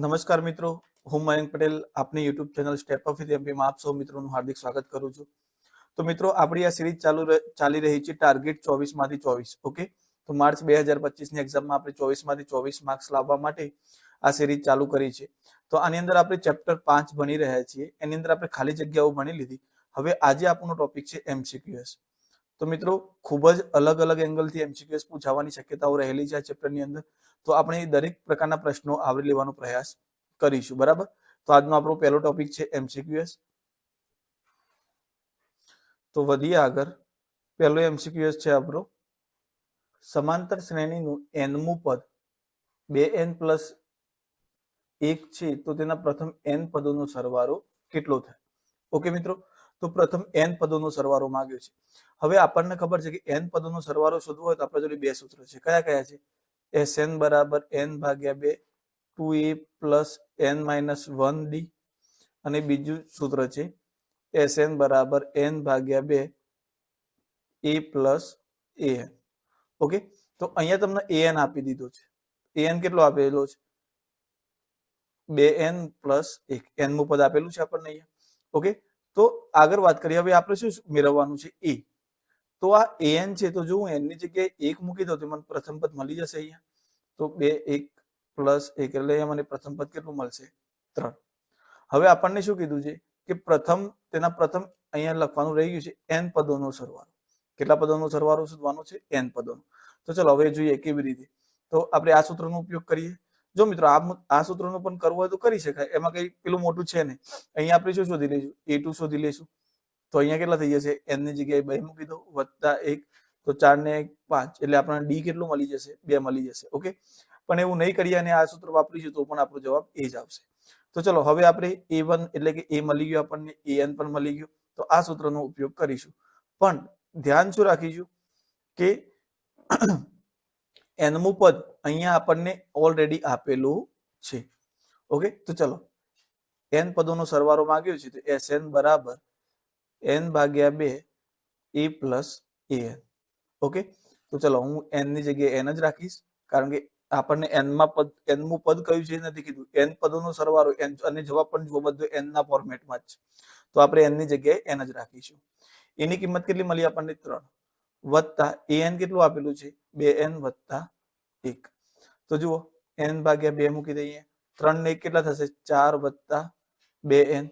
નમસ્કાર મિત્રો, હું મયંક પટેલ આપની YouTube channel step up with એમપીમાં આપ સૌ મિત્રોનું હાર્દિક સ્વાગત કરું છું. તો મિત્રો, આપણી આ સિરીઝ ચાલી રહી છે ટાર્ગેટ 24 માંથી 24. ઓકે, તો માર્ચ 2025 ની એક્ઝામમાં આપણે 24 માંથી 24 માર્ક્સ લાવવા માટે આ સિરીઝ ચાલુ કરી છે. તો આની અંદર આપણે ચેપ્ટર 5 ભણી રહ્યા છીએ. એની અંદર આપણે ખાલી જગ્યાઓ ભણી લીધી. હવે આજે આપણો ટોપિક છે એમસીક્યુએસ. તો મિત્રો, ખૂબ જ અલગ અલગ એંગલથી એમસીક્યુએસ પૂછાવાની શક્યતાઓ રહેલી છે આ ચેપ્ટરની અંદર. તો આપણે દરેક પ્રકારના પ્રશ્નો આવરી લેવાનો પ્રયાસ કરીશું. બરાબર, તો આજનો આપણો પહેલો ટોપિક છે એમસીક્યુએસ. તો વધીએ આગળ. પહેલો એમસીક્યુએસ છે આપણો, સમાંતર શ્રેણીનું nમું પદ 2n+1 છે તો તેના પ્રથમ n પદોનો સરવાળો કેટલો થાય? ઓકે મિત્રો, તો પ્રથમ n પદોનો સરવાળો માંગ્યો છે. હવે આપણને ખબર છે કે n પદોનો સરવાળો શોધવો હોય તો આપણા જોડે બે સૂત્ર છે. કયા કયા છે? Sn બરાબર n/2 2a + n-1d, અને બીજું સૂત્ર છે Sn બરાબર n/2 a + an. ઓકે, તો અહીંયા તમને an આપી દીધો છે. an કેટલો આપેલો છે? 2n+1, n મું પદ આપેલું છે આપણને અહીંયા. ઓકે, તો આગળ વાત કરીએ. હવે આપણે શું મેળવવાનું છે? a. તો આ an છે, તો જો હું n ની જગ્યાએ 1 મૂકી દઉં તો મને પ્રથમ પદ મળી જશે અહીંયા. તો 2 1 + 1 એટલે અહીંયા મને પ્રથમ પદ કેટલું મળશે? 3. હવે આપણને શું કીધું છે કે તેના પ્રથમ અહીંયા લખવાનું રહી ગયું છે n પદોનો સરવાળો. કેટલા પદોનો સરવાળો શોધવાનો છે? n પદોનો. તો ચલો હવે જોઈએ કેવી રીતે. તો આપણે આ સૂત્રનો ઉપયોગ કરીએ. જો મિત્રો, આ સૂત્રનો પણ કરવો હોય તો કરી શકાય, એમાં કઈ પેલું મોટું છે નહીં. અહીંયા આપણે શું શોધી લઈશું? a2 શોધી લઈશું. તો અહીંયા કેટલા થઈ જશે? n ની જગ્યાએ 2 મૂકી દો, +1, તો 4 ને 1 5, એટલે આપણને d કેટલું મળી જશે? 2 મળી જશે. ઓકે, પણ એવું નહીં કરીએ અને આ સૂત્ર વાપરીશું તો પણ આપણો જવાબ એ જ આવશે. તો ચલો હવે આપણે a1 એટલે કે a મળી ગયો આપણને, an પણ મળી ગયું. તો આ સૂત્રનો ઉપયોગ કરીશું. પણ ધ્યાન શું રાખીશું કે nમું પદ અહીંયા આપણને ઓલરેડી આપેલું છે. ઓકે, તો ચલો n પદોનો સરવાળો માંગ્યો છે તો Sn બરાબર n/2 a + an. ઓકે, તો ચલો હું n ની જગ્યાએ n જ રાખીશ, કારણ કે આપણને nમું પદ કયું છે નથી કીધું. n પદોનો સરવાળો અને જવાબ પણ જો બધું n ના ફોર્મેટમાં જ છે, તો આપણે n ની જગ્યાએ n જ રાખીશું. એની કિંમત કેટલી મળી આપણને? 3, વત્તા an કેટલું આપેલું છે? 2n + 1. તો જુઓ, n/2 મૂકી દઈએ. 3 ને 1 કેટલા થશે? 4 + 2n.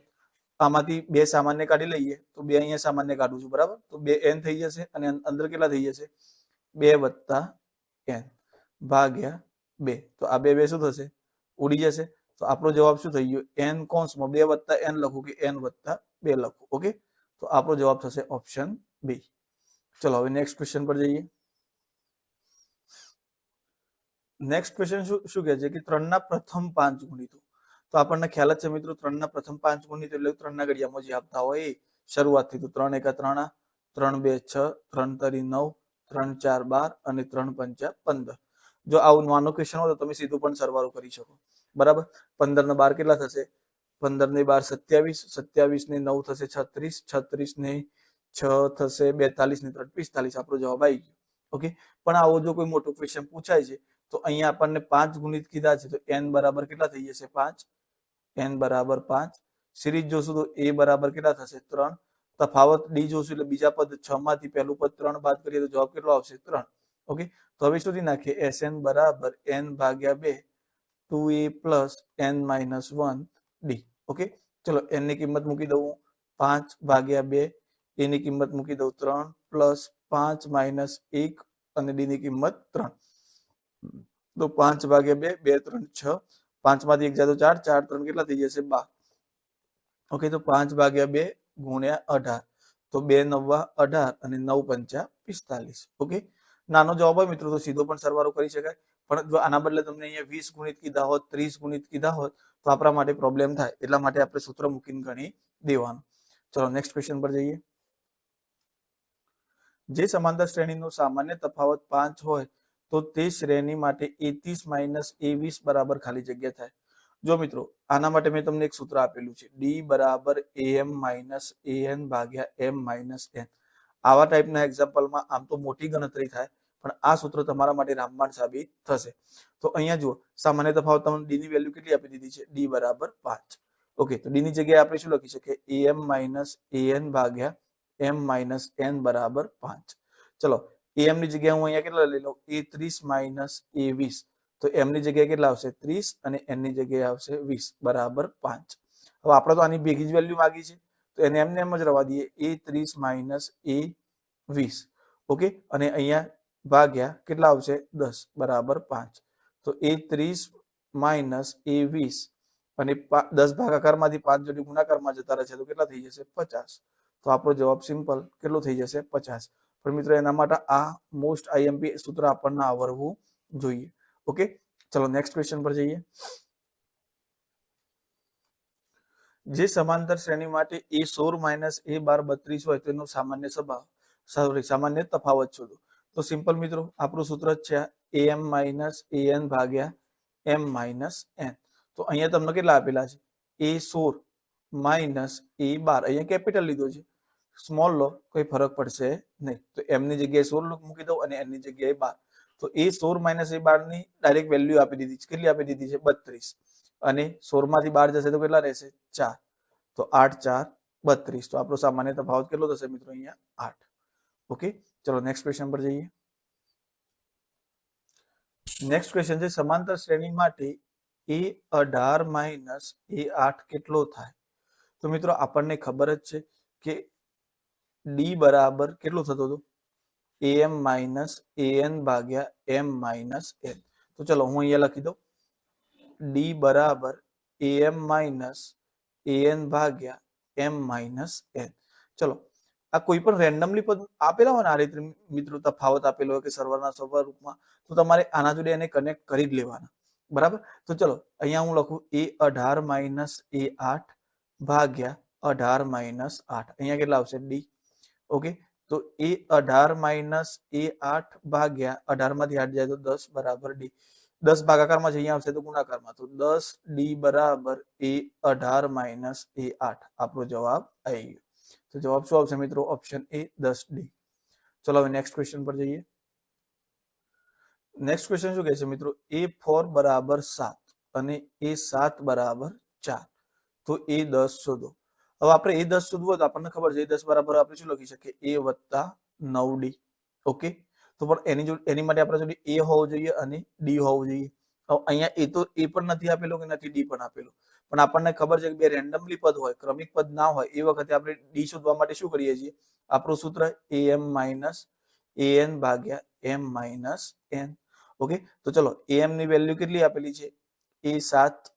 આમાંથી 2 સામાન્ય કાઢી લઈએ તો 2 અહીંયા સામાન્ય કાઢું છું. બરાબર, તો 2n થઈ જશે અને અંદર કેટલા થઈ જશે? 2 + n ભાગ્યા 2. તો આ 2 શું થશે? ઉડી જશે. તો આપણો જવાબ શું થઈ ગયો? n કૌંસમાં 2 + n લખું કે n + 2 લખું. ઓકે, તો આપણો જવાબ થશે ઓપ્શન બી. ચલો હવે નેક્સ્ટ ક્વેશ્ચન પર જઈએ. નેક્સ્ટ ક્વેશ્ચન શું કહે છે કે 3 ના પ્રથમ 5 ગુણિતો. તો આપણને ખ્યાલ જ છે મિત્રો, 3 ના પ્રથમ 5 ગુણિતો એટલે 3 ના ઘડિયામાં જે આપતા હોય એ શરૂઆતથી. તો 3 × 1 = 3, 3 × 2 = 6, 3 × 3 = 9, 3 × 4 = 12 અને 3 × 5 = 15. જો આવું નાનો ક્વેશ્ચન હોય તો તમે સીધું પણ સરવાળો કરી શકો. બરાબર, 15 ને 12 કેટલા થશે? 15 ને 12 27, 27 ને 9 થશે 36, 36 ને 6 થશે 42, ને 3 45. આપણો જવાબ આવી ગયો. ઓકે, પણ આવો જો કોઈ મોટો ક્વેશ્ચન પૂછાય છે તો અહીંયા આપણને 5 ગુણિત કીધા છે, તો n બરાબર કેટલા થઈ જશે? 5. n બરાબર 5. સિરીઝ જોશું તો a બરાબર કેટલા થશે? 3. તફાવત d જોશું એટલે બીજા પદ 6 માંથી પહેલું પદ 3 બાદ કરીએ તો જવાબ કેટલો આવશે? 3. ઓકે, તો હવે શોધી નાખીએ. Sn બરાબર n/2 2a + n-1d. ઓકે, ચલો n ની કિંમત મૂકી દઉં 5/2, a ની કિંમત મૂકી દઉં 3 + 5 - 1 અને d ની કિંમત 3. તો 5/2, 2 3 6, 5 માંથી 1 જાય તો 4, 4 3 કેટલા થઈ જશે? 12. ઓકે, તો 5/2 × 18, તો 2 9 18 અને 9 5 45. ઓકે, નાનો જવાબ હોય મિત્રો તો સીધો પણ સરવાળો કરી શકાય, પણ જો આના બદલે તમને અહીંયા 20 ગુણિત કીધા હોત, 30 ગુણિત કીધા હોત તો આપણા માટે પ્રોબ્લેમ થાય. એટલા માટે આપણે સૂત્ર મૂકીને ગણી દેવાનું. ચલો નેક્સ્ટ ક્વેશ્ચન પર જઈએ. જે સમાંતર શ્રેણીનો સામાન્ય તફાવત 5 હોય તો તે શ્રેણી માટે a30 - a20 બરાબર ખાલી જગ્યા થાય. જો મિત્રો, આના માટે મેં તમને એક સૂત્ર આપેલું છે, d બરાબર am - an ભાગ્યા m - n. આવા ટાઈપના એક્ઝામ્પલમાં આમ તો મોટી ગણતરી થાય, પણ આ સૂત્ર તમારા માટે રામબાણ સાબિત થશે. તો અહીંયા જુઓ, સામાન્ય તફાવત તમને ડી ની વેલ્યુ કેટલી આપી દીધી છે? ડી બરાબર 5. ઓકે, તો ડી ની જગ્યાએ આપણે શું લખી શકીએ? am માઇનસ an ભાગ્યા m માઇનસ n બરાબર 5. ચલો, am ની જગ્યાએ હું અહીંયા કેટલા લઈ લઉં? a30 minus a20. તો m ની જગ્યાએ કેટલા આવશે? 30 અને n ની જગ્યાએ આવશે 20 બરાબર 5. હવે આપણે તો આની ભેગી જ વેલ્યુ માંગી છે, તો એને એમને એમ જ રવા દઈએ, a30 માઇનસ a20. ઓકે, અને અહીંયા ભાગ્યા કેટલા આવશે? 10 બરાબર 5. તો a30 માઇનસ a20 અને 10 ભાગાકારમાંથી 5 જોડે ગુણાકારમાં જતા રહે છે, તો કેટલા થઈ જશે? 50. તો આપણો જવાબ સિમ્પલ કેટલો થઈ જશે? 50. પણ મિત્રો એના માટે આ મોસ્ટ આઈએમપી સૂત્ર આપણને આવડવું જોઈએ. ઓકે, ચલો નેક્સ્ટ ક્વેશ્ચન પર જઈએ. જે સમાંતર શ્રેણી માટે a16 માઇનસ a12 32 હોય તેનો સામાન્ય તફાવત શોધો. તો સિમ્પલ મિત્રો આપણું સૂત્ર જ છે am માઇનસ an ભાગ્યા m માઇનસ n. તો અહીંયા તમને કેટલા આપેલા છે? a16 માઇનસ a12, અહીંયા કેપિટલ લીધો છે, સ્મોલ લો કોઈ ફરક પડશે નહીં. તો m ની જગ્યાએ 16 મૂકી દઉં અને n ની જગ્યાએ 12. તો a16 માઇનસ a12 ની ડાયરેક્ટ વેલ્યુ આપી દીધી છે. કેટલી આપી દીધી છે? 32. અને 16 માંથી 12 જશે તો કેટલા રહેશે? 4. તો 8 4 32. તો આપણો સામાન્ય તફાવત કેટલો થશે મિત્રો? અહીંયા 8. ઓકે, ચલો નેક્સ્ટ ક્વેશ્ચન પર જઈએ. નેક્સ્ટ ક્વેશ્ચન છે સમાંતર શ્રેણી માટે a18 માઇનસ a8 કેટલો થાય? તો મિત્રો આપણને ખબર જ છે કે ડી બરાબર કેટલો થતો હતો? am માઇનસ an ભાગ્યા m માઇનસ n. તો ચલો હું અહીંયા લખી દઉં, ડી બરાબર am માઇનસ an ભાગ્યા m માઇનસ n. ચલો, આ કોઈ પણ રેન્ડમલી પદ આપેલા હોય ને આ રીતે મિત્રો તફાવત આપેલો હોય કે સરવાળાના સ્વરૂપમાં, તો તમારે આના જોડે એને કનેક્ટ કરી જ લેવાના. બરાબર? તો ચલો અહીંયા હું લખું a18 માઇનસ a8 ભાગ્યા 18 માઇનસ 8. અહીંયા કેટલા આવશે? ડી. ઓકે, તો a18 માઇનસ a8 ભાગ્યા 18 માંથી 8 જાય તો 10 બરાબર ડી. 10 ભાગાકારમાં છે, અહીંયા આવશે તો ગુણાકારમાં, તો 10 ડી બરાબર a18 માઇનસ a8. આપણો જવાબ આવી ગયો. તો જવાબ શું આવશે મિત્રો? Option A 10 D. ચલો હવે નેક્સ્ટ ક્વેશ્ચન પર જઈએ. નેક્સ્ટ ક્વેશ્ચન શું કહે છે મિત્રો? a4 બરાબર 7 અને a7 બરાબર 4. તો a10 શોધો. હવે આપણે a10 શોધવું હોય તો આપણને ખબર છે a10 બરાબર આપણે શું લખી શકીએ? a વત્તા 9d. ઓકે, તો પણ એની માટે આપણા જોડે a હોવો જોઈએ અને d હોવું જોઈએ. હવે અહીંયા એ તો a પણ નથી આપેલો કે નથી d પણ આપેલો, પણ આપણને ખબર છે કે બે રેન્ડમલી પદ હોય, ક્રમિક પદ ના હોય, એ વખતે આપણે d શોધવા માટે શું કરીએ છીએ? આપણું સૂત્ર am માઇનસ an ભાગ્યા m માઇનસ n. ઓકે, તો ચલો am ની વેલ્યુ કેટલી આપેલી છે? a7.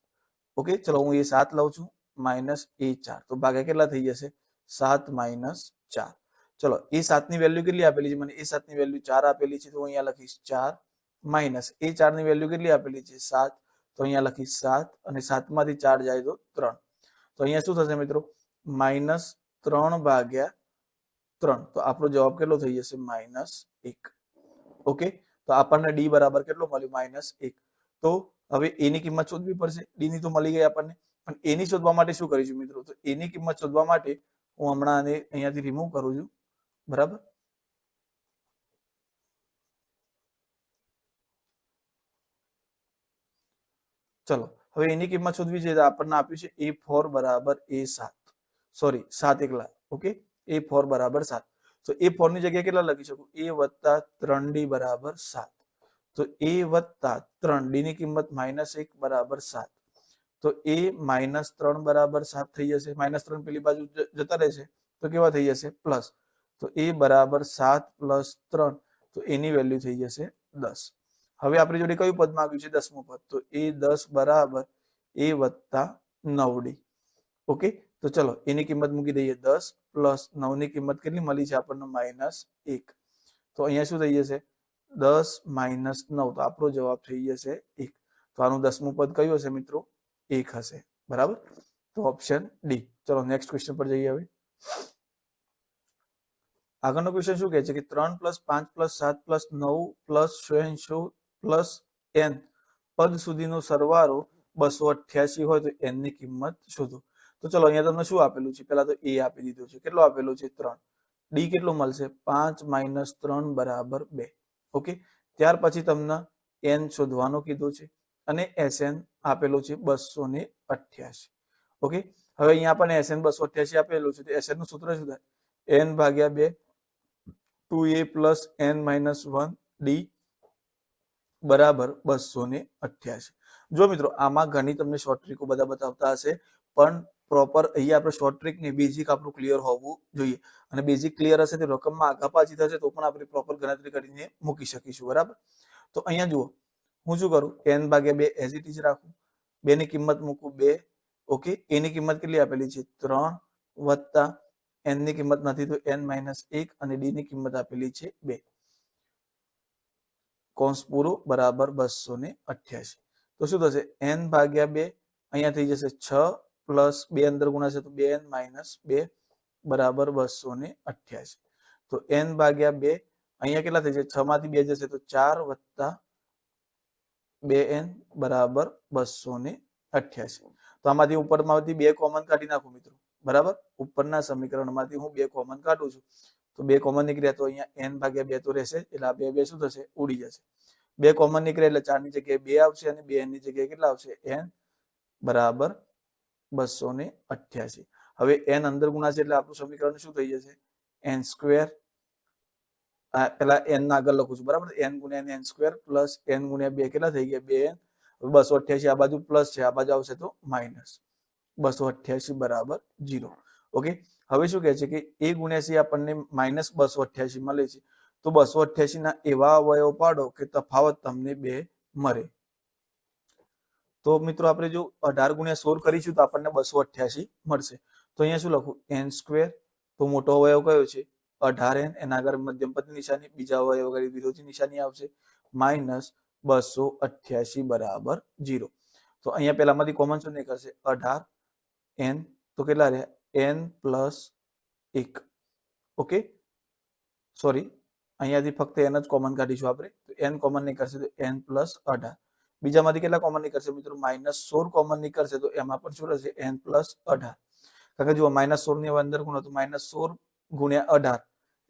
ઓકે, ચલો હું a7 લઉં છું માઇનસ a4. તો ભાગ્યા કેટલા થઈ જશે? 7 માઇનસ 4. ચલો a7 ની વેલ્યુ કેટલી આપેલી છે? મને a7 ની વેલ્યુ 4 આપેલી છે, તો અહીંયા લખીશ 4 માઇનસ a4 ની વેલ્યુ કેટલી આપેલી છે? 7. તો અહીંયા લખીશ 7 અને 7 માંથી 4 જાય તો 3. તો અહીંયા શું થશે મિત્રો? માઇનસ 3 ભાગ્યા 3. તો આપણો જવાબ કેટલો થઈ જશે? માઇનસ 1. ઓકે, તો આપણને ડી બરાબર કેટલો મળ્યો? માઇનસ 1. તો હવે એ ની કિંમત શોધવી પડશે. ડી ની તો મળી ગઈ આપણને, પણ એ ની શોધવા માટે શું કરીશું મિત્રો? તો એ ની કિંમત શોધવા માટે હું હમણાં આને અહીંયાથી રિમૂવ કરું છું. બરાબર? ચલો હવે એની કિંમત શોધવી છે, તો આપણને આપ્યું છે a4 બરાબર a7. સોરી 7 એકલા. ઓકે, a4 બરાબર 7. તો a4 ની જગ્યાએ કેટલા લખી શકું? a વત્તા 3d બરાબર 7. તો a વત્તા 3 d ની કિંમત -1 બરાબર 7. તો a -3 બરાબર 7 થઈ જશે. -3 પેલી બાજુ જતા રહેશે તો કેવા થઈ જશે? પ્લસ. તો a બરાબર 7 પ્લસ 3. તો એની વેલ્યુ થઈ જશે 10. હવે આપણી જોડે કયું પદ માંગ્યું છે? 10મું પદ. તો a10 બરાબર a વત્તા 9d. ઓકે, તો ચલો એની કિંમત મૂકી દઈએ 10 પ્લસ 9 ની કિંમત કેટલી મળી છે આપણને? -1. તો અહીંયા શું થઈ જશે? 10 માઇનસ 9. તો આપણો જવાબ થઈ જશે 1. તો આનું 10મું પદ કયું હશે મિત્રો? 1 હશે. બરાબર? તો ઓપ્શન ડી. ચલો નેક્સ્ટ ક્વેશ્ચન પર જઈએ. હવે આગળનો ક્વેશ્ચન શું કહે છે કે 3 + 5 + 7 + 9 + 86 + n પદ સુધીનો સરવાળો 288 હોય તો n ની કિંમત શોધો. તો ચલો અહીંયા તમને શું આપેલું છે? પહેલા તો a આપી દીધો છે. કેટલો આપેલો છે? 3. d કેટલો મળશે? 5 - 3 બરાબર 2. ઓકે, ત્યાર પછી તમને n શોધવાનું કીધું છે અને Sn આપેલું છે 288. ઓકે, હવે અહીંયા આપણને Sn 288 આપેલું છે તો Sn નું સૂત્ર શું થાય? n ભાગ્યા 2 2a plus n minus 1 d બરાબર 288. જો મિત્રો આમાં ઘણી તમને શોર્ટ ટ્રીકો બધા બતાવતા હશે, પણ પ્રોપર અહીંયા આપણે શોર્ટ ટ્રીક ને બેઝિક આપણું ક્લિયર હોવું જોઈએ, અને બેઝિક ક્લિયર હશે તો રકમમાં આગા પાછી થશે તો પણ આપણે પ્રોપર ગણતરી કરીને મૂકી શકીશું. બરાબર, તો અહીંયા જુઓ હું શું કરું, n ભાગ્યા 2 એઝ ઇટ ઇઝ રાખું, 2 ની કિંમત મૂકું 2. ઓકે, a ની કિંમત કેટલી આપેલી છે 3 વત્તા n ની કિંમત નથી તો n માઇનસ 1 અને d ની કિંમત આપેલી છે 2. કૌંસ પૂરું બરાબર 288. તો શું થશે, n ભાગ્યા 2 અહીંયા થઈ જશે 6 પ્લસ 2 અંદર ગુણાશે તો 2n માઇનસ 2 બરાબર 288. તો n ભાગ્યા 2 અહીંયા કેટલા થઈ જશે, 6 માંથી 2 જશે તો 4 વત્તા 2n બરાબર 288. તો આમાંથી ઉપરમાંથી 2 કોમન કાઢી નાખું મિત્રો. બરાબર, ઉપરના સમીકરણમાંથી હું 2 કોમન કાઢું છું તો 2 કોમન નીકળ્યા તો અહીંયા n ભાગ્યા 2 તો રહેશે, એટલે આ 2 શું થશે, ઉડી જશે. 2 કોમન નીકળે એટલે 4 ની જગ્યાએ 2 આવશે અને 2n ની જગ્યાએ કેટલા આવશે, n બરાબર 288. હવે n અંદર ગુણાશે એટલે આપણું સમીકરણ શું થઈ જશે, n સ્ક્વેર, પેલા n ના આગળ લખું છું. બરાબર, n ગુણ્યા n સ્ક્વેર પ્લસ n ગુણ્યા 2 કેટલા થઈ ગયા 2n. 288 આ બાજુ પ્લસ છે, આ બાજુ આવશે તો માઇનસ. 288 બરાબર 0. ઓકે, હવે શું કહે છે કે a ગુણ્યા c આપણને માઇનસ 288 મળે છે, તો 288 ના એવા અવયવ પાડો કે તફાવત તમને 2 મળે. તો મિત્રો આપણે જો 18 ગુણ્યા 16 કરીશું તો આપણને 288 મળશે. તો અહીંયા શું લખું, n સ્ક્વેર, તો મોટો અવયવ કયો છે 18n, એના આગળ મધ્યમપદની નિશાની, બીજા અવયવ આગળ વિરોધી નિશાની આવશે, માઇનસ 288 બરાબર 0. તો અહીંયા પેલામાંથી કોમન શું નીકળશે, 18n, તો કેટલા રહ્યા n પ્લસ 1. ઓકે, સોરી, અહીંયાથી ફક્ત n જ કોમન કાઢીશું આપણે, તો n કોમન નીકળશે તો n પ્લસ 18. બીજામાંથી કેટલા કોમન નીકળશે મિત્રો, માઇનસ 16 કોમન નીકળશે તો એમાં પણ શું રહેશે, n પ્લસ 18. કારણ કે જુઓ માઇનસ 16 ની અંદર ગુણો તો માઇનસ 16 ગુણ્યા 18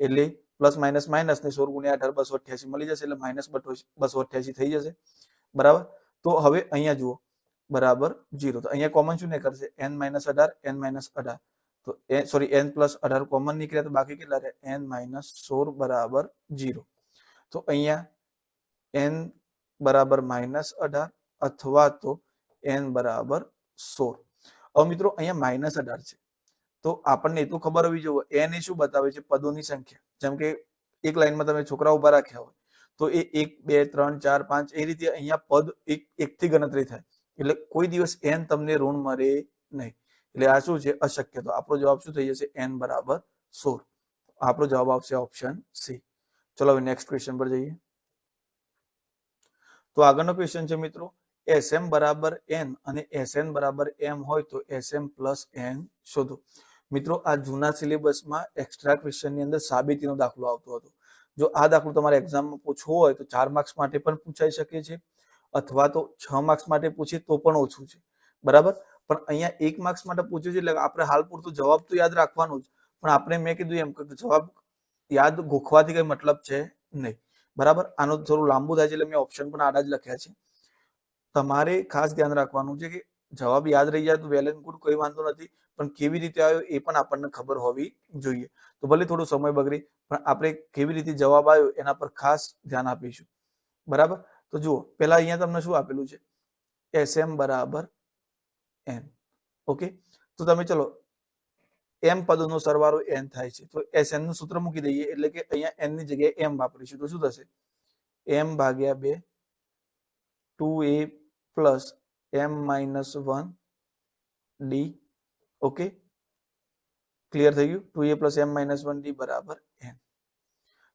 એટલે પ્લસ માઇનસ માઇનસ ને 16 ગુણ્યા 18 288 મળી જશે, એટલે માઇનસ 288 થઈ જશે. બરાબર, તો હવે અહીંયા જુઓ બરાબર 0. તો અહીંયા કોમન શું નીકળશે, n માઇનસ 18 n માઇનસ 18, તો સોરી n પ્લસ 18 કોમન નીકળ્યા તો બાકી કેટલા રહે, n માઇનસ 16 બરાબર 0. તો અહીંયા n બરાબર માઇનસ 18 અથવા તો n બરાબર 16. હવે મિત્રો અહીંયા માઇનસ 18 છે તો આપણને એટલું ખબર હોવી જોઈએ n એ શું બતાવે છે, પદોની સંખ્યા. જેમ કે એક લાઈનમાં તમે છોકરા ઉભા રાખ્યા હોય તો એ 1 2 3 4 5 એ રીતે અહીંયા પદ એક થી ગણતરી થાય, એટલે કોઈ દિવસ n તમને ઋણ મળે નહીં. એટલે આ શું છે, અશક્ય. તો આપણો જવાબ શું થઈ જશે, n બરાબર 16. આપણો જવાબ આવશે ઓપ્શન સી. ચલો હવે નેક્સ્ટ ક્વેશ્ચન પર જઈએ. તો આગળનો ક્વેશ્ચન છે મિત્રો, Sm બરાબર n અને Sn બરાબર m હોય તો Sm પ્લસ n શોધો. મિત્રો આ જૂના સિલેબસમાં એક્સ્ટ્રા ક્વેશ્ચનની અંદર સાબિતીનો દાખલો આવતો હતો. જો આ દાખલો તમારે એક્ઝામમાં પૂછવો હોય તો 4 માર્ક્સ માટે પણ પૂછાઈ શકે છે, અથવા તો 6 માર્ક્સ માટે પૂછે તો પણ ઓછું છે. બરાબર, પણ અહીંયા 1 માર્ક્સ માટે પૂછ્યું છે એટલે આપણે હાલ પૂરતું જવાબ તો યાદ રાખવાનો જ, પણ આપણે મેં કીધું એમ કે જવાબ યાદ ગોખવાથી કઈ મતલબ છે નહીં. બરાબર, આનું થોડું લાંબુ થાય છે એટલે મેં ઓપ્શન પણ આડા જ લખ્યા છે. તમારે ખાસ ધ્યાન રાખવાનું છે કે જવાબ યાદ રહી જાય તો વેલ એન્ડ ગુડ, કોઈ વાંધો નથી, પણ કેવી રીતે આવ્યો એ પણ આપણને ખબર હોવી જોઈએ. તો ભલે થોડો સમય બગડી પણ આપણે કેવી રીતે જવાબ આવ્યો એના પર ખાસ ધ્યાન આપીશું. બરાબર, તો જુઓ પેલા અહીંયા તમને શું આપેલું છે, Sm બરાબર n. ઓકે, તો તમે ચલો m પદોનો સરવાળો n થાય છે તો Sn નું સૂત્ર મૂકી દઈએ, એટલે કે અહીંયા n ની જગ્યાએ m વાપરીશું તો શું થશે, m ભાગ્યા 2 2a plus m minus 1 d. Okay, clear થઈ ગયું, 2a plus m minus 1 d બરાબર n.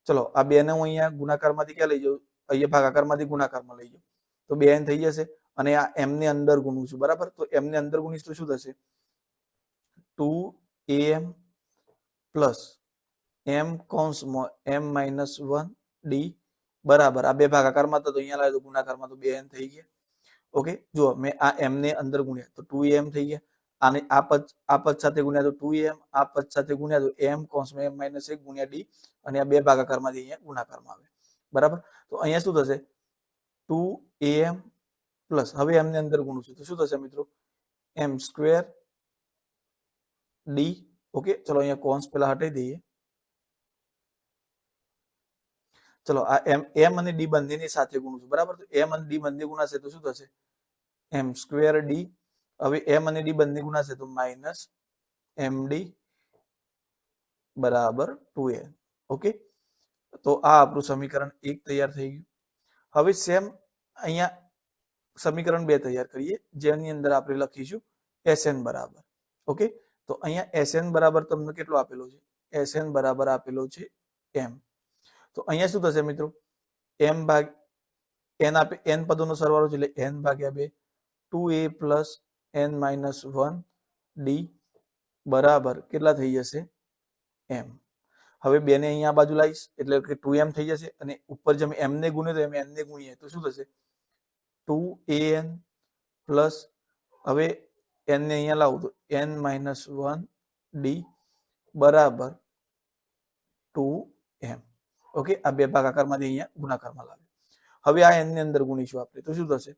ચલો આ 2 ને હું અહીંયા ગુણાકારમાંથી ક્યાં લઈ જાઉં, અહીંયા ભાગાકારમાંથી ગુણાકારમાં લઈ જાઉં તો 2n થઈ જશે, અને આ m ની અંદર ગુણું છું. બરાબર, તો m ની અંદર ગુણીશ તો શું થશે, 2am પ્લસ m કૌંસમાં m માઇનસ 1 d બરાબર, આ બે ભાગાકારમાં તો અહીંયા લાવ્યો તો ગુણાકારમાં તો 2n થઈ ગયા. ઓકે, જુઓ મેં આ m ને અંદર ગુણ્યા તો 2am થઈ ગયા, અને આ પદ સાથે ગુણ્યા તો 2am, આ પદ સાથે ગુણ્યા તો m કૌંસમાં m માઇનસ 1 ગુણ્યા d, અને આ બે ભાગાકારમાંથી અહીંયા ગુણાકારમાં આવે. બરાબર. તો અહીંયા શું થશે 2am પ્લસ, હવે m ને અંદર ગુણું છું તો શું થશે મિત્રો m સ્ક્વેર ડી. ઓકે, ચલો અહીંયા કોન્સ પેલા હટાવી દઈએ. ચલો આ m અને d બંનેની સાથે ગુણું છું, બરાબર. તો m અને d બંને ગુણાશે તો શું થશે m સ્ક્વેર ડી. હવે m અને d બંને ગુણાશે તો માઇનસ md બરાબર 2n. ઓકે, તો આ આપણું સમીકરણ 1 તૈયાર થઈ ગયું. હવે સેમ અહીંયા સમીકરણ 2 તૈયાર કરીએ, જેની અંદર આપણે લખીશું Sn બરાબર. ઓકે, તો અહીંયા Sn બરાબર તમને કેટલો આપેલો છે? Sn બરાબર આપેલો છે m. તો અહીંયા શું થશે મિત્રો m ભાગ n આપે, n પદોનો સરવાળો છે એટલે n ભાગ્યા 2 2a plus n minus 1 d બરાબર કેટલા થઈ જશે m. હવે 2 ને અહીંયા બાજુ લાવીશ એટલે કે 2m થઈ જશે, અને ઉપર જેમ m ને ગુણ્યો તો એમ n ને ગુણીએ તો શું થશે 2an પ્લસ, હવે n ને અહીંયા લાવું તો n માઇનસ 1 d બરાબર 2m. ઓકે, આ બે ભાગાકારમાંથી અહીંયા ગુણાકારમાં લાવે. હવે આ n ને અંદર ગુણીશું આપણે તો શું થશે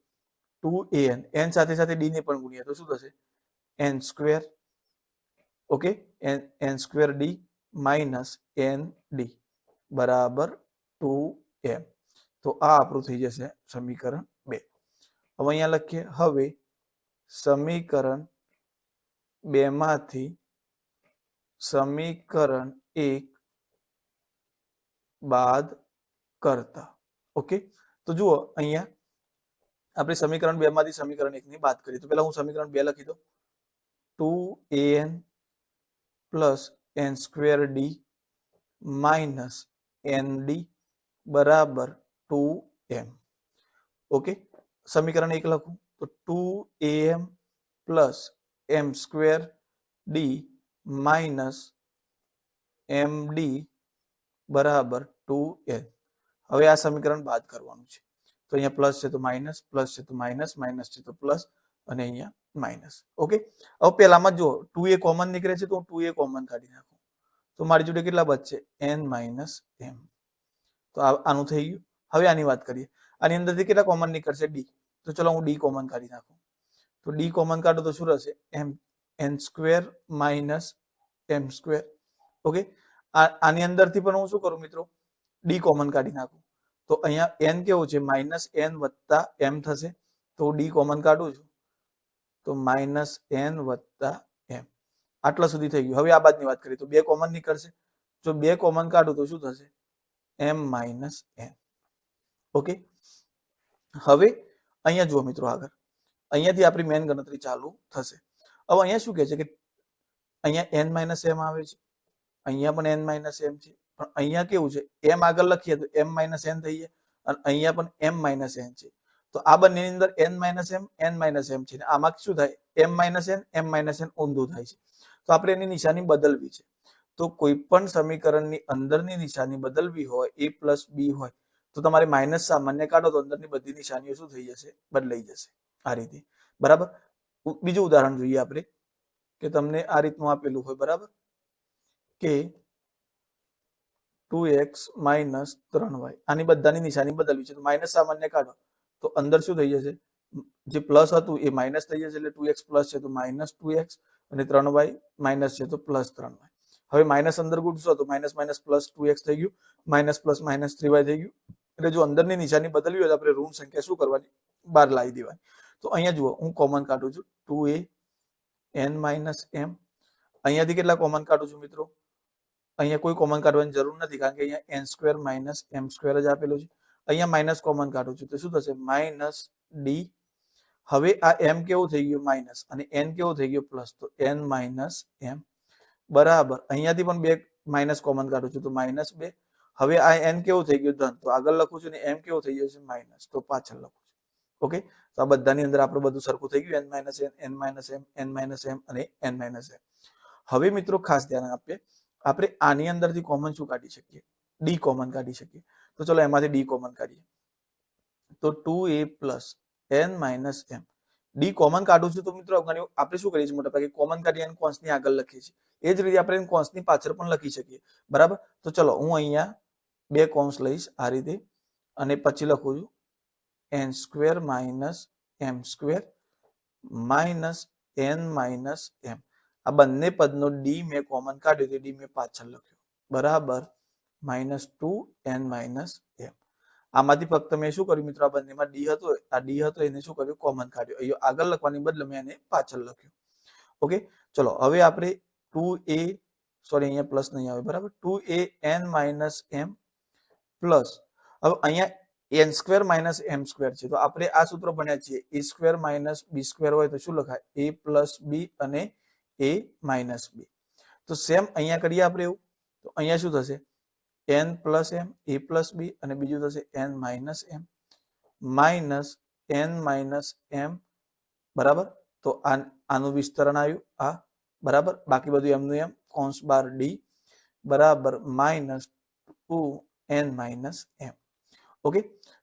2an, n સાથે સાથે d ને પણ ગુણીએ તો શું થશે n square. Okay, n square d minus n d બરાબર 2m. તો આ આપણું થઈ જશે સમીકરણ 2. હવે અહીંયા લખીએ, હવે સમીકરણ 2 માંથી સમીકરણ 1 બાદ કરતા. ઓકે, તો જુઓ અહીંયા આપણે સમીકરણ 2 માંથી સમીકરણ 1 ની બાદ કરીએ તો પહેલા હું સમીકરણ 2 લખી દઉં 2an plus n square d minus nd બરાબર 2m. ઓકે, સમીકરણ 1 લખું તો 2am plus m square d minus md બરાબર 2n. હવે આ સમીકરણ બાદ કરવાનું છે તો અહીંયા પ્લસ છે તો માઇનસ, પ્લસ છે તો માઇનસ, માઇનસ છે તો પ્લસ, અને અહીંયા માઇનસ. ઓકે, હવે પહેલામાં જો 2a કોમન નીકળે છે તો હું 2a કોમન કાઢી નાખું તો મારી જોડે કેટલા બચશે n માઇનસ m. તો આનું થઈ ગયું. હવે આની વાત કરીએ, આની અંદરથી કેટલા કોમન નીકળશે d, તો ચલો હું d કોમન કાઢી નાખું તો d કોમન કાઢો તો શું રહેશે n square minus m square. Okay, આની અંદરથી પણ હું શું કરું મિત્રો d કોમન કાઢી નાખું તો અહીંયા n કેવું છે માઇનસ n વત્તા m થશે તો d કોમન કાઢું છું તો માઇનસ n વત્તા m. આટલા સુધી થઈ ગયું. હવે આ બાદની વાત કરીએ તો 2 કોમન નીકળશે, જો 2 કોમન કાઢું તો શું થશે m માઇનસ n. ઓકે, હવે અહીંયા જુઓ મિત્રો, આગળ અહીંયાથી આપણી મેન ગણતરી ચાલુ થશે. હવે અહીંયા શું કહે છે કે અહીંયા n માઇનસ m આવે છે, અહીંયા પણ n માઇનસ m છે, પણ અહીંયા કેવું છે m આગળ લખીએ તો m માઇનસ n થઈ જાય, અને અહીંયા પણ m માઇનસ n છે. તો આ બંનેની અંદર n minus m n minus m છે, આમાં શું થાય m minus n m minus n ઊંધું થાય છે. તો આપણે એની નિશાની બદલવી છે. તો કોઈ પણ સમીકરણની અંદરની નિશાની બદલવી હોય a પ્લસ b હોય તો તમારે માઇનસ સામાન્ય કાઢો તો અંદરની બધી નિશાનીઓ શું થઈ જશે બદલાઈ જશે આ રીતે. બરાબર, બીજું ઉદાહરણ જોઈએ આપણે કે તમને આ રીતનું આપેલું હોય, બરાબર, કે 2x માઇનસ 3y, આની બધાની નિશાની બદલવી છે તો માઇનસ સામાન્ય કાઢો તો અંદર શું થઈ જશે જે પ્લસ હતું એ માઇનસ થઈ જશે એટલે 2x પ્લસ છે તો માઇનસ 2x, અને 3y માઇનસ છે તો પ્લસ 3y. હવે માઇનસ અંદર ગુણશો તો માઇનસ માઇનસ પ્લસ 2x થઈ ગયું, માઇનસ પ્લસ માઇનસ 3y થઈ ગયું. એટલે જો અંદરની નિશાની બદલવી હોય તો આપણે ઋણ સંખ્યા શું કરવાની બહાર લાવી દેવાની. તો અહીંયા જુઓ હું કોમન કાઢું છું 2a n માઇનસ m. અહીંયાથી કેટલા કોમન કાઢું છું મિત્રો, અહીંયા કોઈ કોમન કાઢવાની જરૂર નથી કારણ કે અહીંયા n square minus m square જ આપેલું છે. અહીંયા માઇનસ કોમન કાઢું છું તો શું થશે માઇનસ d. હવે આ m કેવું થઈ ગયું માઇનસ અને n કેવું થઈ ગયું પ્લસ, તો n માઇનસ m બરાબર. અહીંયાથી પણ 2 માઇનસ કોમન કાઢું છું તો માઇનસ 2. હવે આ n કેવું થઈ ગયું ધન તો આગળ લખું છું, ને m કેવું થઈ ગયું છે માઇનસ તો પાછળ લખું છું. ઓકે, તો આ બધાની અંદર આપણું બધું સરખું થઈ ગયું n minus n, n minus m, n minus m અને n માઇનસ m. હવે મિત્રો ખાસ ધ્યાન આપીએ, આપણે આની અંદરથી કોમન શું કાઢી શકીએ d કોમન કાઢી શકીએ. તો ચલો એમાંથી d કોમન કાઢીએ તો 2a plus n minus m. d common કાઢું છું તો મિત્રો આપણે શું કરીએ છીએ મોટા ભાગે કોમન કાઢી અને કોન્સની આગળ લખીએ છીએ. એ જ રીતે આપણે કોન્સની પાછળ પણ લખી શકીએ. બરાબર, તો ચલો હું અહીંયા 2 કોન્સ લઈશ આ રીતે અને પછી લખું છું n square minus m square minus n minus m. આ બંને પદનો ડી મેં કોમન કાઢ્યો તો ડી મેં પાછળ લખ્યો બરાબર -2n માઇનસ m. આમાંથી ફક્ત મેં શું કર્યું મિત્રો, આ બંનેમાં ડી હતો, આ ડી હતો એને શું કર્યું, કોમન કાઢ્યો. અહીંયા આગળ લખવાની બદલે મેં એને પાછળ લખ્યું. ઓકે, ચલો હવે આપણે 2a સોરી અહીંયા પ્લસ નહીં આવે બરાબર, 2an માઇનસ m પ્લસ, હવે અહીંયા n square minus m square છે તો આપણે આ સૂત્ર ભણ્યા છીએ a square minus b square હોય તો શું લખાય, a પ્લસ b અને a માઇનસ b. તો સેમ અહીંયા કરીએ આપણે એવું, તો અહીંયા શું થશે, n plus m a plus b અને બીજું થશે n minus m minus n minus m બરાબર. તો આનું વિસ્તરણ આવ્યું આ બરાબર, બાકી બધું એમનું એમ, કૌંસ બાર ડી બરાબર -2n માઇનસ m. ઓકે,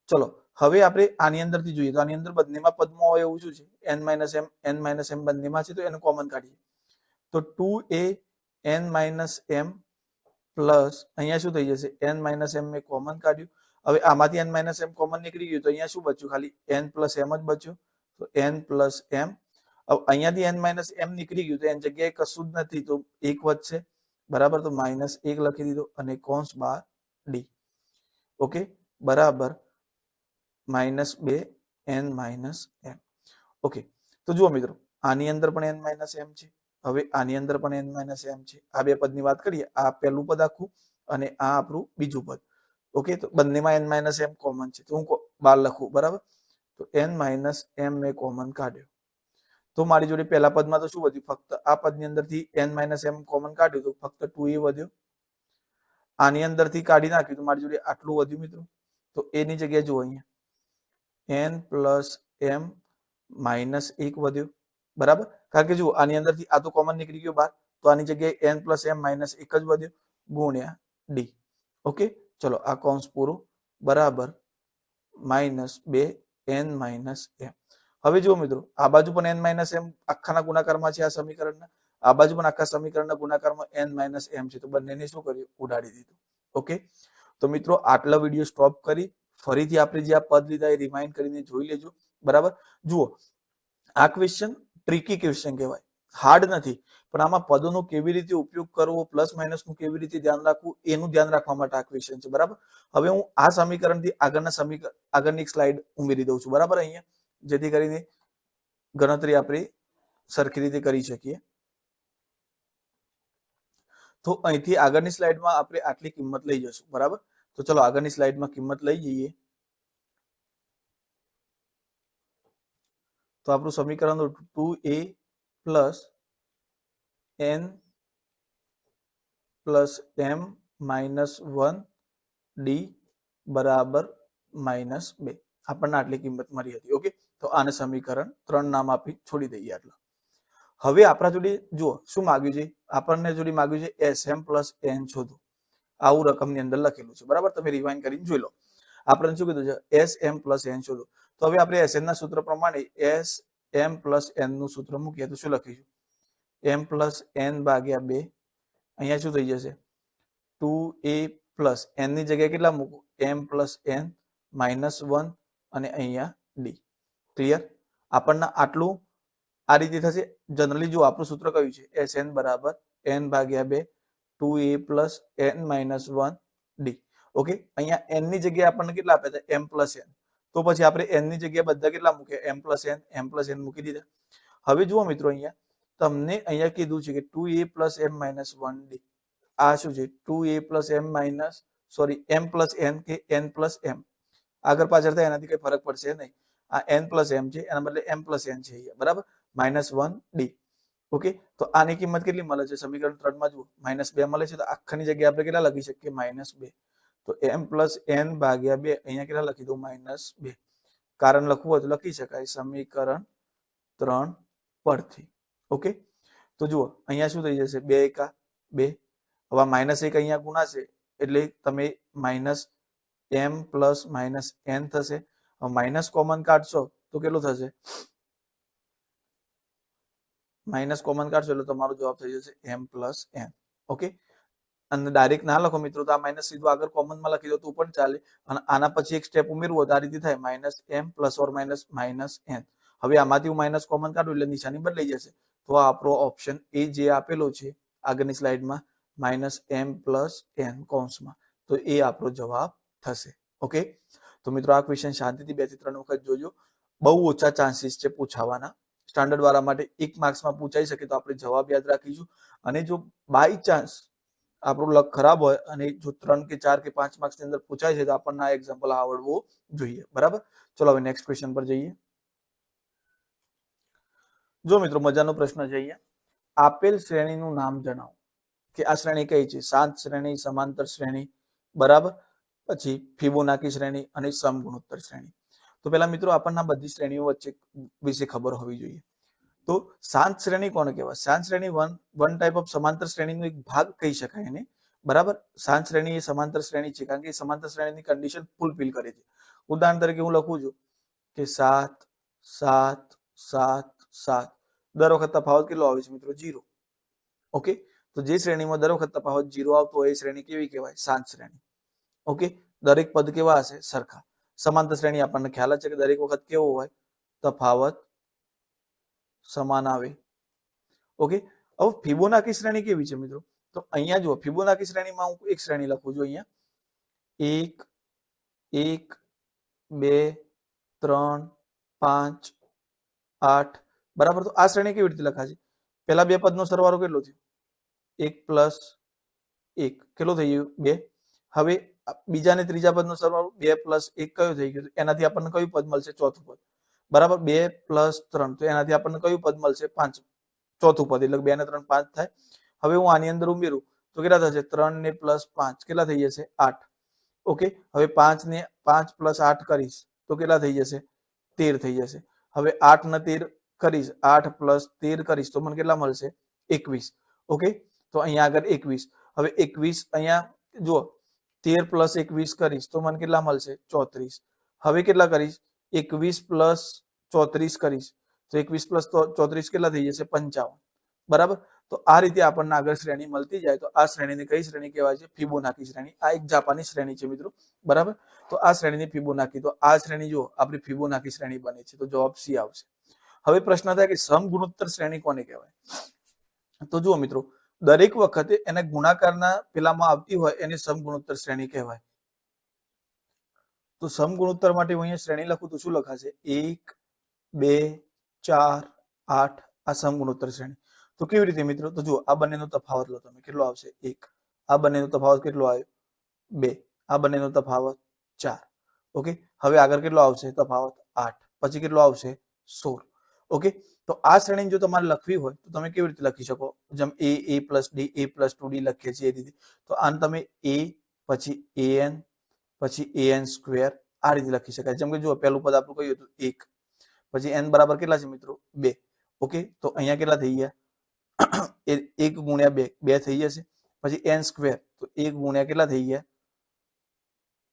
ચલો હવે આપણે આની અંદરથી જોઈએ તો આની અંદર બંનેમાં પદમાં હોય એવું શું છે, n માઇનસ m બંનેમાં છે તો એને કોમન કાઢીએ તો 2an માઇનસ m પ્લસ અહીંયા શું થઈ જશે, n માઇનસ m મેં કોમન કાઢ્યું. હવે આમાંથી n માઇનસ m કોમન નીકળી ગયું તો અહીંયા શું બચ્યું, ખાલી n પ્લસ m જ બચ્યું તો n પ્લસ m. હવે અહીંયાથી n માઇનસ m નીકળી ગયું તો એની જગ્યાએ કશું જ નથી તો એક વધશે બરાબર, તો -1 લખી દીધો અને કૌંસ બાર ડી. ઓકે બરાબર -2n માઇનસ m. ઓકે, તો જુઓ મિત્રો આની અંદર પણ n માઇનસ m છે, હવે આની અંદર પણ n માઇનસ m છે. આ બે પદની વાત કરીએ, આ પહેલું પદ આખું અને આ આપણું બીજું પદ. ઓકે, તો બંનેમાં n માઇનસ m કોમન છે તો હું બાર લખું બરાબર, તો n માઇનસ m મેં કોમન કાઢ્યો તો મારી જોડે પહેલા પદમાં તો શું વધ્યું, ફક્ત આ પદની અંદરથી n માઇનસ m કોમન કાઢ્યું તો ફક્ત 2a વધ્યો. આની અંદરથી કાઢી નાખ્યું તો મારી જોડે આટલું વધ્યું મિત્રો, તો એની જગ્યાએ જુઓ અહીંયા n પ્લસ m માઇનસ 1 વધ્યું બરાબર, કારણ કે જુઓ આની અંદરથી આ તો કોમન નીકળી ગયો બહાર તો આની જગ્યાએ n પ્લસ m માઇનસ 1 જ વધ્યો ગુણ્યા ડી. ઓકે, ચલો આ કૌંસ પૂરું બરાબર -2n માઇનસ m. હવે જુઓ મિત્રો આ બાજુ પણ n માઇનસ m આખાના ગુણાકારમાં છે, આ સમીકરણના આ બાજુ પણ આખા સમીકરણના ગુણાકારમાં n માઇનસ m છે તો બંનેને શું કર્યું, ઉડાડી દીધું. ઓકે, તો મિત્રો આટલા વિડીયો સ્ટોપ કરી ફરીથી આપણે જે આ પદ લીધા એ રિમાઇન્ડ કરીને જોઈ લેજો બરાબર. જુઓ આ ક્વેશ્ચન ટ્રિકી ક્વેશ્ચન કહેવાય, હાર્ડ નથી, પણ આમાં પદોનો કેવી રીતે ઉપયોગ કરવો, પ્લસ માઇનસ નું કેવી રીતે ધ્યાન રાખવું એનું ધ્યાન રાખવા માટે આ ક્વેશ્ચન છે બરાબર. હવે હું આ સમીકરણથી આગળની સ્લાઇડ ઉમેરી દઉં છું બરાબર અહીંયા, જેથી કરીને ગણતરી આપણે સરખી રીતે કરી શકીએ. તો અહીંથી આગળની સ્લાઇડમાં આપણે આટલી કિંમત લઈ જશું બરાબર. તો ચલો આગળની સ્લાઇડમાં કિંમત લઈ જઈએ તો આપણું સમીકરણ 2a plus n plus m minus 1 D બરાબર -2 આપણને આટલી કિંમત મળી હતી. ઓકે, તો આને સમીકરણ 3 નામ આપી છોડી દઈએ આટલા. હવે આપણા જોડે જુઓ શું માંગ્યું છે, આપણને જોડે માંગ્યું છે sm પ્લસ n શોધો, આવું રકમની અંદર લખેલું છે બરાબર. તમે રિવાઇન્ડ કરીને જોઈ લો, આપણને શું કીધું છે sm પ્લસ n શોધો. તો હવે આપણે sn ના સૂત્ર પ્રમાણે sm પ્લસ n નું સૂત્ર મૂકીએ તો શું લખીશું, m પ્લસ n ભાગ્યા 2, અહીંયા શું થઈ જશે 2a પ્લસ n ની જગ્યાએ કેટલા મૂકું, m પ્લસ n માઇનસ 1 અને અહીંયા ડી. ક્લિયર, આપણને આટલું આ રીતે થશે. જનરલી જો આપણું સૂત્ર કયું છે, sn બરાબર n ભાગ્યા 2 2a plus n minus 1 D. Okay, અહીંયા n ની જગ્યાએ આપણને કેટલા આપ્યા હતા, m પ્લસ n, તો પછી આપણે n ની જગ્યાએ બધા કેટલા મૂક્યા, m પ્લસ n મૂકી દીધા. હવે જુઓ મિત્રો અહીંયા તમને અહીંયા કીધું છે કે 2a plus m minus 1 D. આ શું છે, 2a plus m minus sorry m plus n કે n પ્લસ m આગળ પાછળ થાય એનાથી કઈ ફરક પડશે નહીં. આ n પ્લસ m છે એના બદલે m પ્લસ n છે અહીંયા બરાબર, -1 ડી. ઓકે, તો આની કિંમત કેટલી મળે છે, સમીકરણ 3 માં જુઓ -2 મળે છે તો આખાની જગ્યાએ આપણે કેટલા લખી શકીએ, -2. તો m પ્લસ n ભાગ્યા 2 અહીંયા કેટલા લખી દઉં, -2. કારણ લખવું હોય તો લખી શકાય સમીકરણ 3 પરથી. ઓકે, તો જુઓ અહીંયા શું થઈ જશે, 2 એકા 2, હવે -1 અહીંયા ગુણાશે એટલે તમે minus m plus minus n થશે. હવે માઇનસ કોમન કાઢશો તો કેટલું થશે, માઇનસ કોમન કાઢશો એટલે તમારો જવાબ થઈ જશે m પ્લસ n. ઓકે, અને ડાયરેક્ટ ના લખો મિત્રો તો આ માઇનસ સીધું આગળ કોમનમાં લખી દો તો પણ ચાલે, અને આના પછી એક સ્ટેપ ઉમેરવું હોય તો આ રીતે થાય -m plus or minus -n. હવે આમાંથી હું માઇનસ કોમન કાઢું એટલે નિશાની બદલાઈ જશે. તો આ આપણો ઓપ્શન એ જે આપેલો છે આગળની સ્લાઇડમાં -m પ્લસ n કૌંસમાં, તો એ આપણો જવાબ થશે. ઓકે, તો મિત્રો આ ક્વેશ્ચન શાંતિથી 2 થી 3 વખત જોજો. બહુ ઓછા ચાન્સીસ છે પૂછાવાના. સ્ટાન્ડર્ડ વાળા માટે 1 માર્ક્સમાં પૂછાઈ શકે તો આપણે જવાબ યાદ રાખીશું. અને જો બાય ચાન્સ આપણું લક ખરાબ હોય અને જો 3 કે 4 કે 5 માર્ક્સ ની અંદર પૂછાય છે તો આપણને આ એક્ઝામ્પલ આવડવું જોઈએ. બરાબર, ચલો હવે નેક્સ્ટ ક્વેશ્ચન પર જઈએ. જો મિત્રો મજાનો પ્રશ્ન છે અહીંયા. આપેલ શ્રેણીનું નામ જણાવો. કે આ શ્રેણી કઈ છે? શાંત શ્રેણી, સમાંતર શ્રેણી, બરાબર, પછી ફિબોનાકી શ્રેણી અને સમગુણોત્તર શ્રેણી. તો પહેલા મિત્રો આપણને આ બધી શ્રેણીઓ વચ્ચે વિશે ખબર હોવી જોઈએ. તો શાંત શ્રેણી કોને કહેવાય? શાંત શ્રેણી વન ટાઈપ ઓફ સમાંતર શ્રેણીનો એક ભાગ કહી શકાય એને. બરાબર, શાંત શ્રેણી એ સમાંતર શ્રેણી છે કારણ કે સમાંતર શ્રેણીની કન્ડિશન ફૂલફિલ કરે છે. ઉદાહરણ તરીકે હું લખું છું કે 7 7 7 7, દર વખત તફાવત કેટલો આવે છે મિત્રો? 0. ઓકે, તો જે શ્રેણીમાં દર વખત તફાવત 0 આવતો હોય એ શ્રેણી કેવી કહેવાય? શાંત શ્રેણી. ઓકે, દરેક પદ કેવા હશે? સરખા. સમાંતર શ્રેણી આપણને ખ્યાલ છે કે દરેક વખત કેવો હોય? તફાવત સમાન આવે. ઓકે, હવે ફિબોનાકી શ્રેણી કેવી છે મિત્રો? તો અહીંયા જુઓ, ફિબોનાકી શ્રેણીમાં હું એક શ્રેણી લખું છું અહીંયા 1 1 2 3 5 8, બરાબર. તો આ શ્રેણી કેવી રીતે લખાશે? પહેલા બે પદનો સરવાળો કેટલો થયો? 1 પ્લસ 1 કેટલો થઈ ગયો? 2. હવે બીજા ને ત્રીજા પદનો સરવાળો 2 પ્લસ 1 કયો થઈ ગયો? એનાથી આપણને કયું પદ મળશે? ચોથું પદ. બરાબર, 2 પ્લસ 3, તો એનાથી આપણને કયું પદ મળશે? 5, ચોથું પદ. એટલે 2 ને 3 5 થાય. હવે હું આની અંદર ઉમેરું તો કેટલા થશે? 3 ને પ્લસ 5 કેટલા થઈ જશે? 8. ઓકે, હવે 5 ને 5 પ્લસ 8 કરીશ તો કેટલા થઈ જશે? 13 થઈ જશે. હવે 8 ને 13 કરીશ, 8 પ્લસ 13 કરીશ તો મને કેટલા મળશે? 21. ઓકે, તો અહીંયા આગળ 21. હવે 21 અહીંયા જુઓ, 13 પ્લસ 21 કરીશ તો મને કેટલા મળશે? 34. હવે કેટલા કરીશ? 21 પ્લસ 34 કરીશ તો 21 પ્લસ 34 કેટલા થઈ જશે? 55. બરાબર, તો આ રીતે આપણને આગળ શ્રેણી મળતી જાય તો આ શ્રેણીને કઈ શ્રેણી કહેવાય છે? ફિબોનાકી શ્રેણી. આ એક જાપાની શ્રેણી છે મિત્રો. બરાબર, તો આ શ્રેણીની ફિબોનાકી, તો આ શ્રેણી જો આપણી ફિબોનાકી શ્રેણી બને છે, તો જવાબ સી આવશે. હવે પ્રશ્ન થાય કે સમગુણોત્તર શ્રેણી કોને કહેવાય? તો જુઓ મિત્રો, દરેક વખતે એને ગુણાકારના પેલામાં આવતી હોય એને સમગુણોત્તર શ્રેણી કહેવાય. તો સમગુણોત્તર માટે હું અહીંયા શ્રેણી લખું તો શું લખાશે? 1 2 4 8, આ સમગુણોત્તર શ્રેણી. તો કેવી રીતે મિત્રો? તો જુઓ, આ બંનેનો તફાવત લો તમે, કેટલો આવશે? 1. આ બંનેનો તફાવત કેટલો આવ્યો? 2. આ બંનેનો તફાવત 4. ઓકે, હવે આગળ કેટલો આવશે તફાવત? 8. પછી કેટલો આવશે? 16. ઓકે, તો આ શ્રેણી જો તમારે લખવી હોય તો તમે કેવી રીતે લખી શકો? જેમ a plus d, a plus 2d લખીએ છીએ એ રીતે. તો આને તમે a પછી an પછી an સ્ક્વેર આ રીતે લખી શકાય. જેમ કે જુઓ, પહેલું પદ આપણું કયું હતું? 1. પછી n બરાબર કેટલા છે મિત્રો? 2. ઓકે, તો અહીંયા કેટલા થઈ ગયા? 1 ગુણ્યા 2 2 થઈ જશે. પછી n સ્ક્વેર, તો 1 ગુણ્યા કેટલા થઈ ગયા?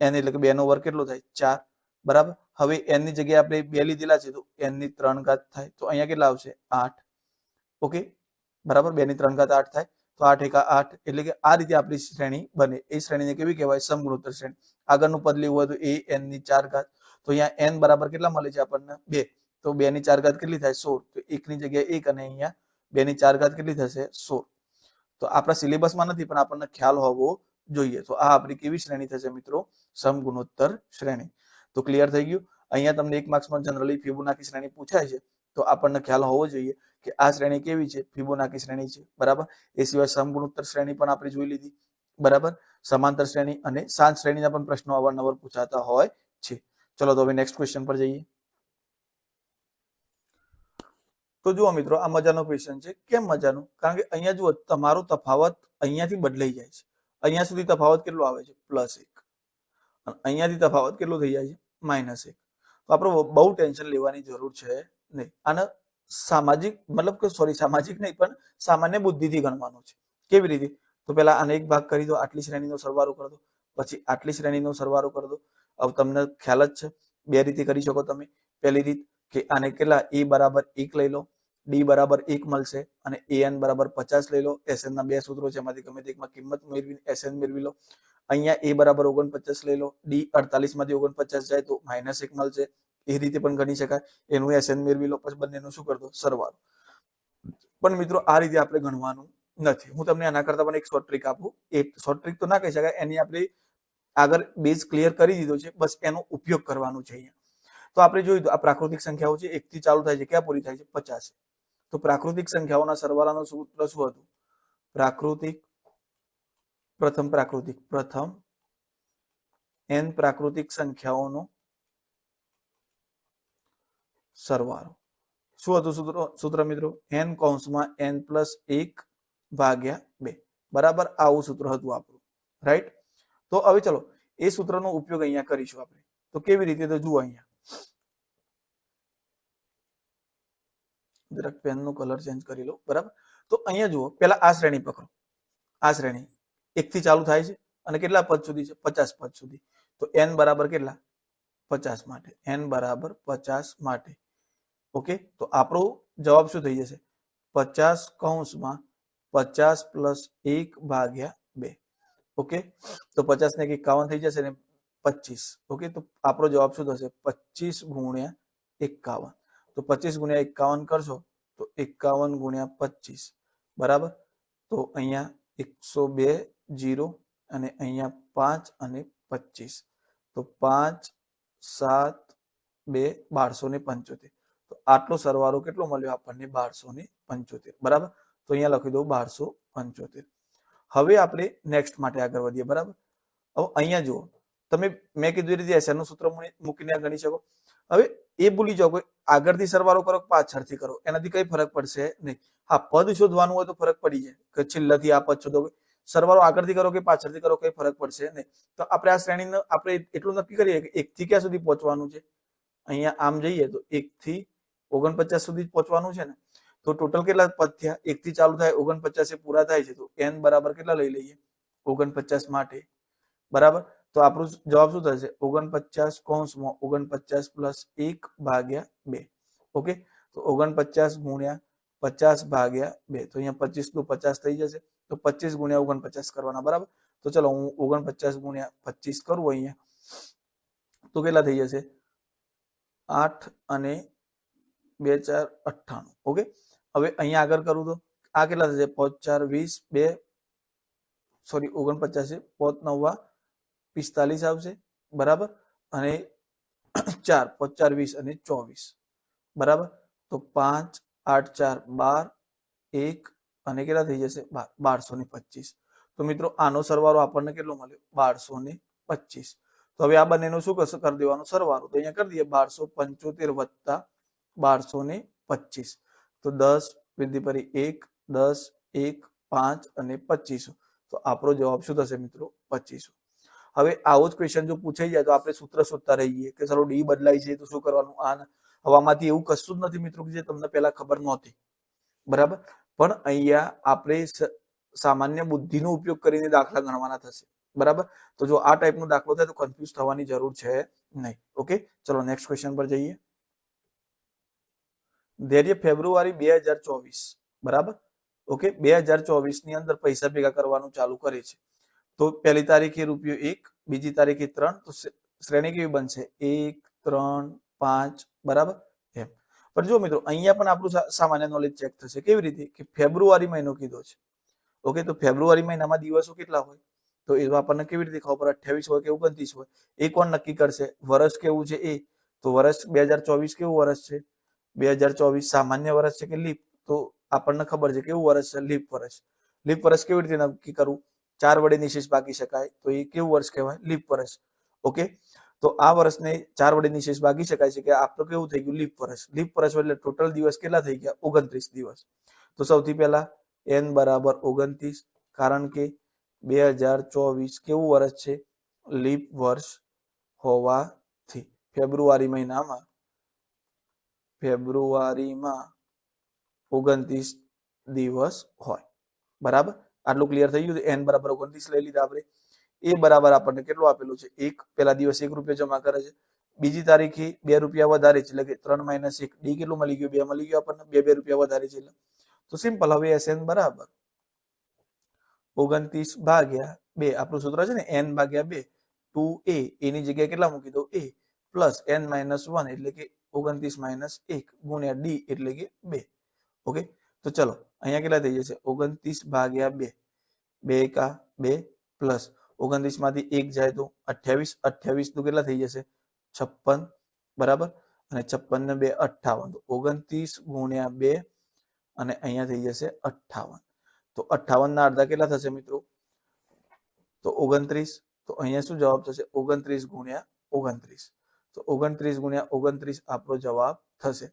n એટલે કે 2 નો વર્ગ કેટલો થાય? 4. બરાબર, હવે n ની જગ્યાએ આપણે 2 લીધેલા છે તો n ની 3 ઘાત થાય, તો અહીંયા કેટલા આવશે? 8. ઓકે, બરાબર, 2 ની 3 ઘાત 8 થાય, તો 8 એકા 8, એટલે કે આ રીતે આપણી શ્રેણી બને. એ શ્રેણીને કેવી કહેવાય? સમગુણોત્તર શ્રેણી. આગળનું પદ લેવું હોય તો a n ની 4 ઘાત, તો અહીંયા n બરાબર કેટલા મળે છે આપણને? 2. તો 2 ની 4 ઘાત કેટલી થાય? 16. તો 1 ની જગ્યાએ 1 અને અહીંયા 2 ની 4 ઘાત કેટલી થશે? 16. તો આપણા સિલેબસમાં નથી પણ આપણને ખ્યાલ હોવો જોઈએ. તો આ આપણી કેવી શ્રેણી થશે મિત્રો? સમગુણોત્તર શ્રેણી. તો ક્લિયર થઈ ગયું? અહીંયા તમને 1 માર્ક્સમાં જનરલી ફિબોનાકી શ્રેણી પૂછાય છે તો આપણને ખ્યાલ હોવો જોઈએ કે આ શ્રેણી કેવી છે? ફિબોનાકી શ્રેણી છે. બરાબર, એ સિવાય સમગુણોત્તર શ્રેણી પણ આપણે જોઈ લીધી. બરાબર, સમાંતર શ્રેણી અને શાંત શ્રેણીના પણ પ્રશ્નો અવારનવાર પૂછાતા હોય છે. ચલો તો હવે નેક્સ્ટ ક્વેશ્ચન પર જઈએ. તો જુઓ મિત્રો, આ મજાનો ક્વેશ્ચન છે. કેમ મજાનો? કારણ કે અહીંયા જુઓ, તમારો તફાવત અહીંયાથી બદલાઈ જાય છે. અહીંયા સુધી તફાવત કેટલો આવે છે? +1. અને અહીંયાથી તફાવત કેટલો થઈ જાય છે? -1. તો આપણે બહુ ટેન્શન લેવાની જરૂર છે નહીં. આને સામાજિક મતલબ કે સામાજિક નહીં પણ સામાન્ય બુદ્ધિથી ગણવાનું છે. કેવી રીતે? તો પહેલા આને એક ભાગ કરી દો, આટલી શ્રેણીનો સરવાળો કરી દો, પછી આટલી શ્રેણીનો સરવાળો કરી દો. હવે તમને ખ્યાલ જ છે, બે રીતે કરી શકો તમે. પહેલી રીત કે આને કેટલા? a બરાબર 1 લઈ લો, ડી બરાબર 1 મળશે અને એન બરાબર 50 લઈ લો. એસએન ના બે સૂત્રો છે, એમાંથી ગમે તે એકમાં કિંમત મેળવી એસએન મેળવી લો. અહીંયા એ બરાબર 49 લઈ લો. ડી 48 માંથી 49 જાય તો -1 મળશે. એ રીતે પણ ગણી શકાય. એનું એસએન મેળવી લો, પછી બંનેનું શું કરતો સરવાળો. પણ મિત્રો આ રીતે આપણે ગણવાનું નથી. હું તમને આના કરતા પણ એક શોર્ટ ટ્રીક આપું. એ શોર્ટ ટ્રીક તો ના કહી શકાય, એની આપણે આગળ બેઝ ક્લિયર કરી દીધો છે, બસ એનો ઉપયોગ કરવાનો છે અહીંયા. તો આપણે જોયું તો આ પ્રાકૃતિક સંખ્યાઓ છે, 1 થી ચાલુ થાય છે, ક્યાં પૂરી થાય છે 50. તો પ્રાકૃતિક સંખ્યાઓના સરવાળાનું સૂત્ર શું હતું? પ્રથમ n પ્રાકૃતિક સંખ્યાઓનો સરવાળો. શું હતું સૂત્ર મિત્રો? n કૌંસમાં n પ્લસ 1 ભાગ્યા 2. બરાબર, આવું સૂત્ર હતું આપણું, રાઈટ? તો હવે ચલો એ સૂત્રનો ઉપયોગ અહીંયા કરીશું આપણે. તો કેવી રીતે? તો જુઓ અહીંયા જરાક પેનનો કલર ચેન્જ કરી લો. બરાબર, તો અહીંયા જુઓ, પહેલા આ શ્રેણી પકડો. આ શ્રેણી 1 થી ચાલુ થાય છે અને કેટલા પદ સુધી છે? 50 પદ સુધી. તો n બરાબર કેટલા? 50 માટે. n બરાબર 50 માટે. ઓકે, તો આપણો જવાબ શું થઈ જશે? 50 કૌંસમાં 50 પ્લસ 1 ભાગ્યા 2. ઓકે, તો 50 ને 51 થઈ જશે ને 25. ઓકે, તો આપણો જવાબ શું થશે? 25 ગુણ્યા 51. તો 25 ગુણ્યા 51 કરશો તો 51 ગુણ્યા 25. બરાબર, તો અહીંયા 102 0 અને અહીંયા 5 અને 25. તો 5 7 2 1275. તો આટલો સરવાળો કેટલો મળ્યો આપણને? 1275. બરાબર, તો અહીંયા લખી દો 1275. હવે આપણે નેક્સ્ટ માટે આગળ વધીએ. બરાબર, હવે અહીંયા જુઓ, તમે મેં કીધું એ રીતે એસએન નું સૂત્ર મૂકીને ગણી શકો. હવે એ ભૂલી જાઓ કે આગળથી સરવાળો કરો પાછળથી કરો, એનાથી કઈ ફરક પડશે નહીં. હા, પદ શોધવાનું હોય તો ફરક પડી જાય કે છેલ્લાથી આ પદ શોધો. સરવાળો આગળથી કરો કે પાછળથી કરો કઈ ફરક પડશે નહીં. તો આપણે આ શ્રેણીને આપણે એટલું નક્કી કરીએ કે 1 થી ક્યાં સુધી પહોંચવાનું છે? અહીંયા આમ જઈએ તો 1 થી 49 સુધી પહોંચવાનું છે ને. તો ટોટલ કેટલા પદ થયા? 1 થી ચાલુ થાય 49 પૂરા થાય છે. તો n બરાબર કેટલા લઈ લઈએ? 49 માટે. બરાબર, તો આપણો જવાબ શું થશે? 49 કૌંસમાં 49 પ્લસ 1 ભાગ્યા 2. ઓકે, તો 49 ગુણ્યા 50 ભાગ્યા 2. તો અહીંયા 25 નું 50 થઈ જશે. તો 25 ગુણ્યા 49 કરવાના. બરાબર, તો ચલો હું 49 ગુણ્યા 25 કરું અહીંયા, તો કેટલા થઈ જશે? 8 અને 2 4 98. ઓકે, હવે અહીંયા આગળ કરું તો આ કેટલા થશે? 5 4 20 2 સોરી 49 5 9 45 આવશે. બરાબર, અને 4 5 4 20 અને 24. બરાબર, તો 5 8 4 12 1 અને કેટલા થઈ જશે? 1225. તો મિત્રો આનો સરવાળો આપણને કેટલો મળ્યો? 1225. તો હવે આ બંનેનું શું કરી દેવાનું? સરવાળો. તો અહીંયા કરી દઈએ 1275 વત્તા 1225. તો 10 વૃદ્ધિ પરી 1 10 1 5 અને 25. તો આપણો જવાબ શું થશે મિત્રો? 25. હવે આવો જ ક્વેશ્ચન જો પૂછાઈ જાય તો આપણે સૂત્ર શોધતા રહીએ કે ચલો ડી બદલાય છે તો શું કરવાનું? આ હવામાંથી એવું કશું જ નથી મિત્રો કે જે તમને પહેલા ખબર નહોતી. બરાબર, પણ અહીંયા આપણે સામાન્ય બુદ્ધિનો ઉપયોગ કરીને દાખલા ગણવાના થશે. બરાબર, તો જો આ ટાઈપનો દાખલો થાય તો કન્ફ્યુઝ થવાની જરૂર છે નહીં. ઓકે, ચલો નેક્સ્ટ ક્વેશ્ચન પર જઈએ. ધૈર્ય ફેબ્રુઆરી 2024. બરાબર, ઓકે, 2024 ની અંદર પૈસા ભેગા કરવાનું ચાલુ કરે છે. તો પહેલી તારીખે ₹1, બીજી તારીખે 3. તો શ્રેણી કેવી બનશે? 1 3 5. બરાબર, એમ. પણ જો મિત્રો અહીંયા પણ આપણું સામાન્ય નોલેજ ચેક થશે. કેવી રીતે? કે ફેબ્રુઆરી મહિનો કીધો છે. ઓકે, તો ફેબ્રુઆરી મહિનામાં દિવસો કેટલા હોય? તો એ આપણને કેવી રીતે ખબર પડે? 28 હોય કે 29 હોય? એ કોણ નક્કી કરશે? વર્ષ કેવું છે એ? તો વર્ષ 2024 કેવું વર્ષ છે? 2024 સામાન્ય વર્ષ છે કે લીપ? તો આપણને ખબર છે કેવું વર્ષ છે? લીપ વર્ષ. લીપ વર્ષ કેવી રીતે નક્કી કરવું? 4 વડે નિશેષ ભાગી શકાય, તો એ કેવું વર્ષ કહેવાય? લીપ વર્ષ. ઓકે, તો આ વર્ષને 4 વડે નિશેષ ભાગી શકાય છે કે આપણું કેવું થઈ ગયું? લીપ વર્ષ. લીપ વર્ષ એટલે ટોટલ દિવસ કેટલા થઈ ગયા? 29 દિવસ. તો સૌથી પહેલા n બરાબર 29, કારણ કે 2024 કેવું વર્ષ છે? લીપ વર્ષ હોવાથી ફેબ્રુઆરીમાં 29 દિવસ હોય. બરાબર, આટલું ક્લિયર થઈ ગયું? n બરાબર 29 લઈ લીધા આપણે. એ બરાબર આપણને કેટલું આપેલું છે? 1. પહેલા દિવસ ₹1 જમા કરે છે. બીજી તારીખે 2 રૂપિયા વધારે છે એટલે કે 3 - 1 ડી કેટલું મળી ગયું? 2 મળી ગયું આપણને, 2 રૂપિયા વધારે છે એટલે. તો સિમ્પલ, હવે SN બરાબર 29 ભાગ્યા 2, આપણું સૂત્ર છે ને n ભાગ્યા 2, 2a, એની જગ્યાએ કેટલા મૂકી દો? a પ્લસ n - 1 એટલે કે 29 - 1 ગુણ્યા d એટલે કે 2. ઓકે, તો ચલો અહીંયા કેટલા થઈ જશે? 29 ભાગ્યા 2, 2 એકા 2 પ્લસ 29 માંથી 1 જાય તો 28, 28 તો કેટલા થઈ જશે? 56, બરાબર. અને 56 ને 2 58, તો 29 ગુણ્યા 2 અને અહીંયા થઈ જશે 58. તો 58 ના અડધા કેટલા થશે મિત્રો? તો 29. તો અહીંયા શું જવાબ થશે? 29 ગુણ્યા 29. તો 29 ગુણ્યા 29 આપણો જવાબ થશે.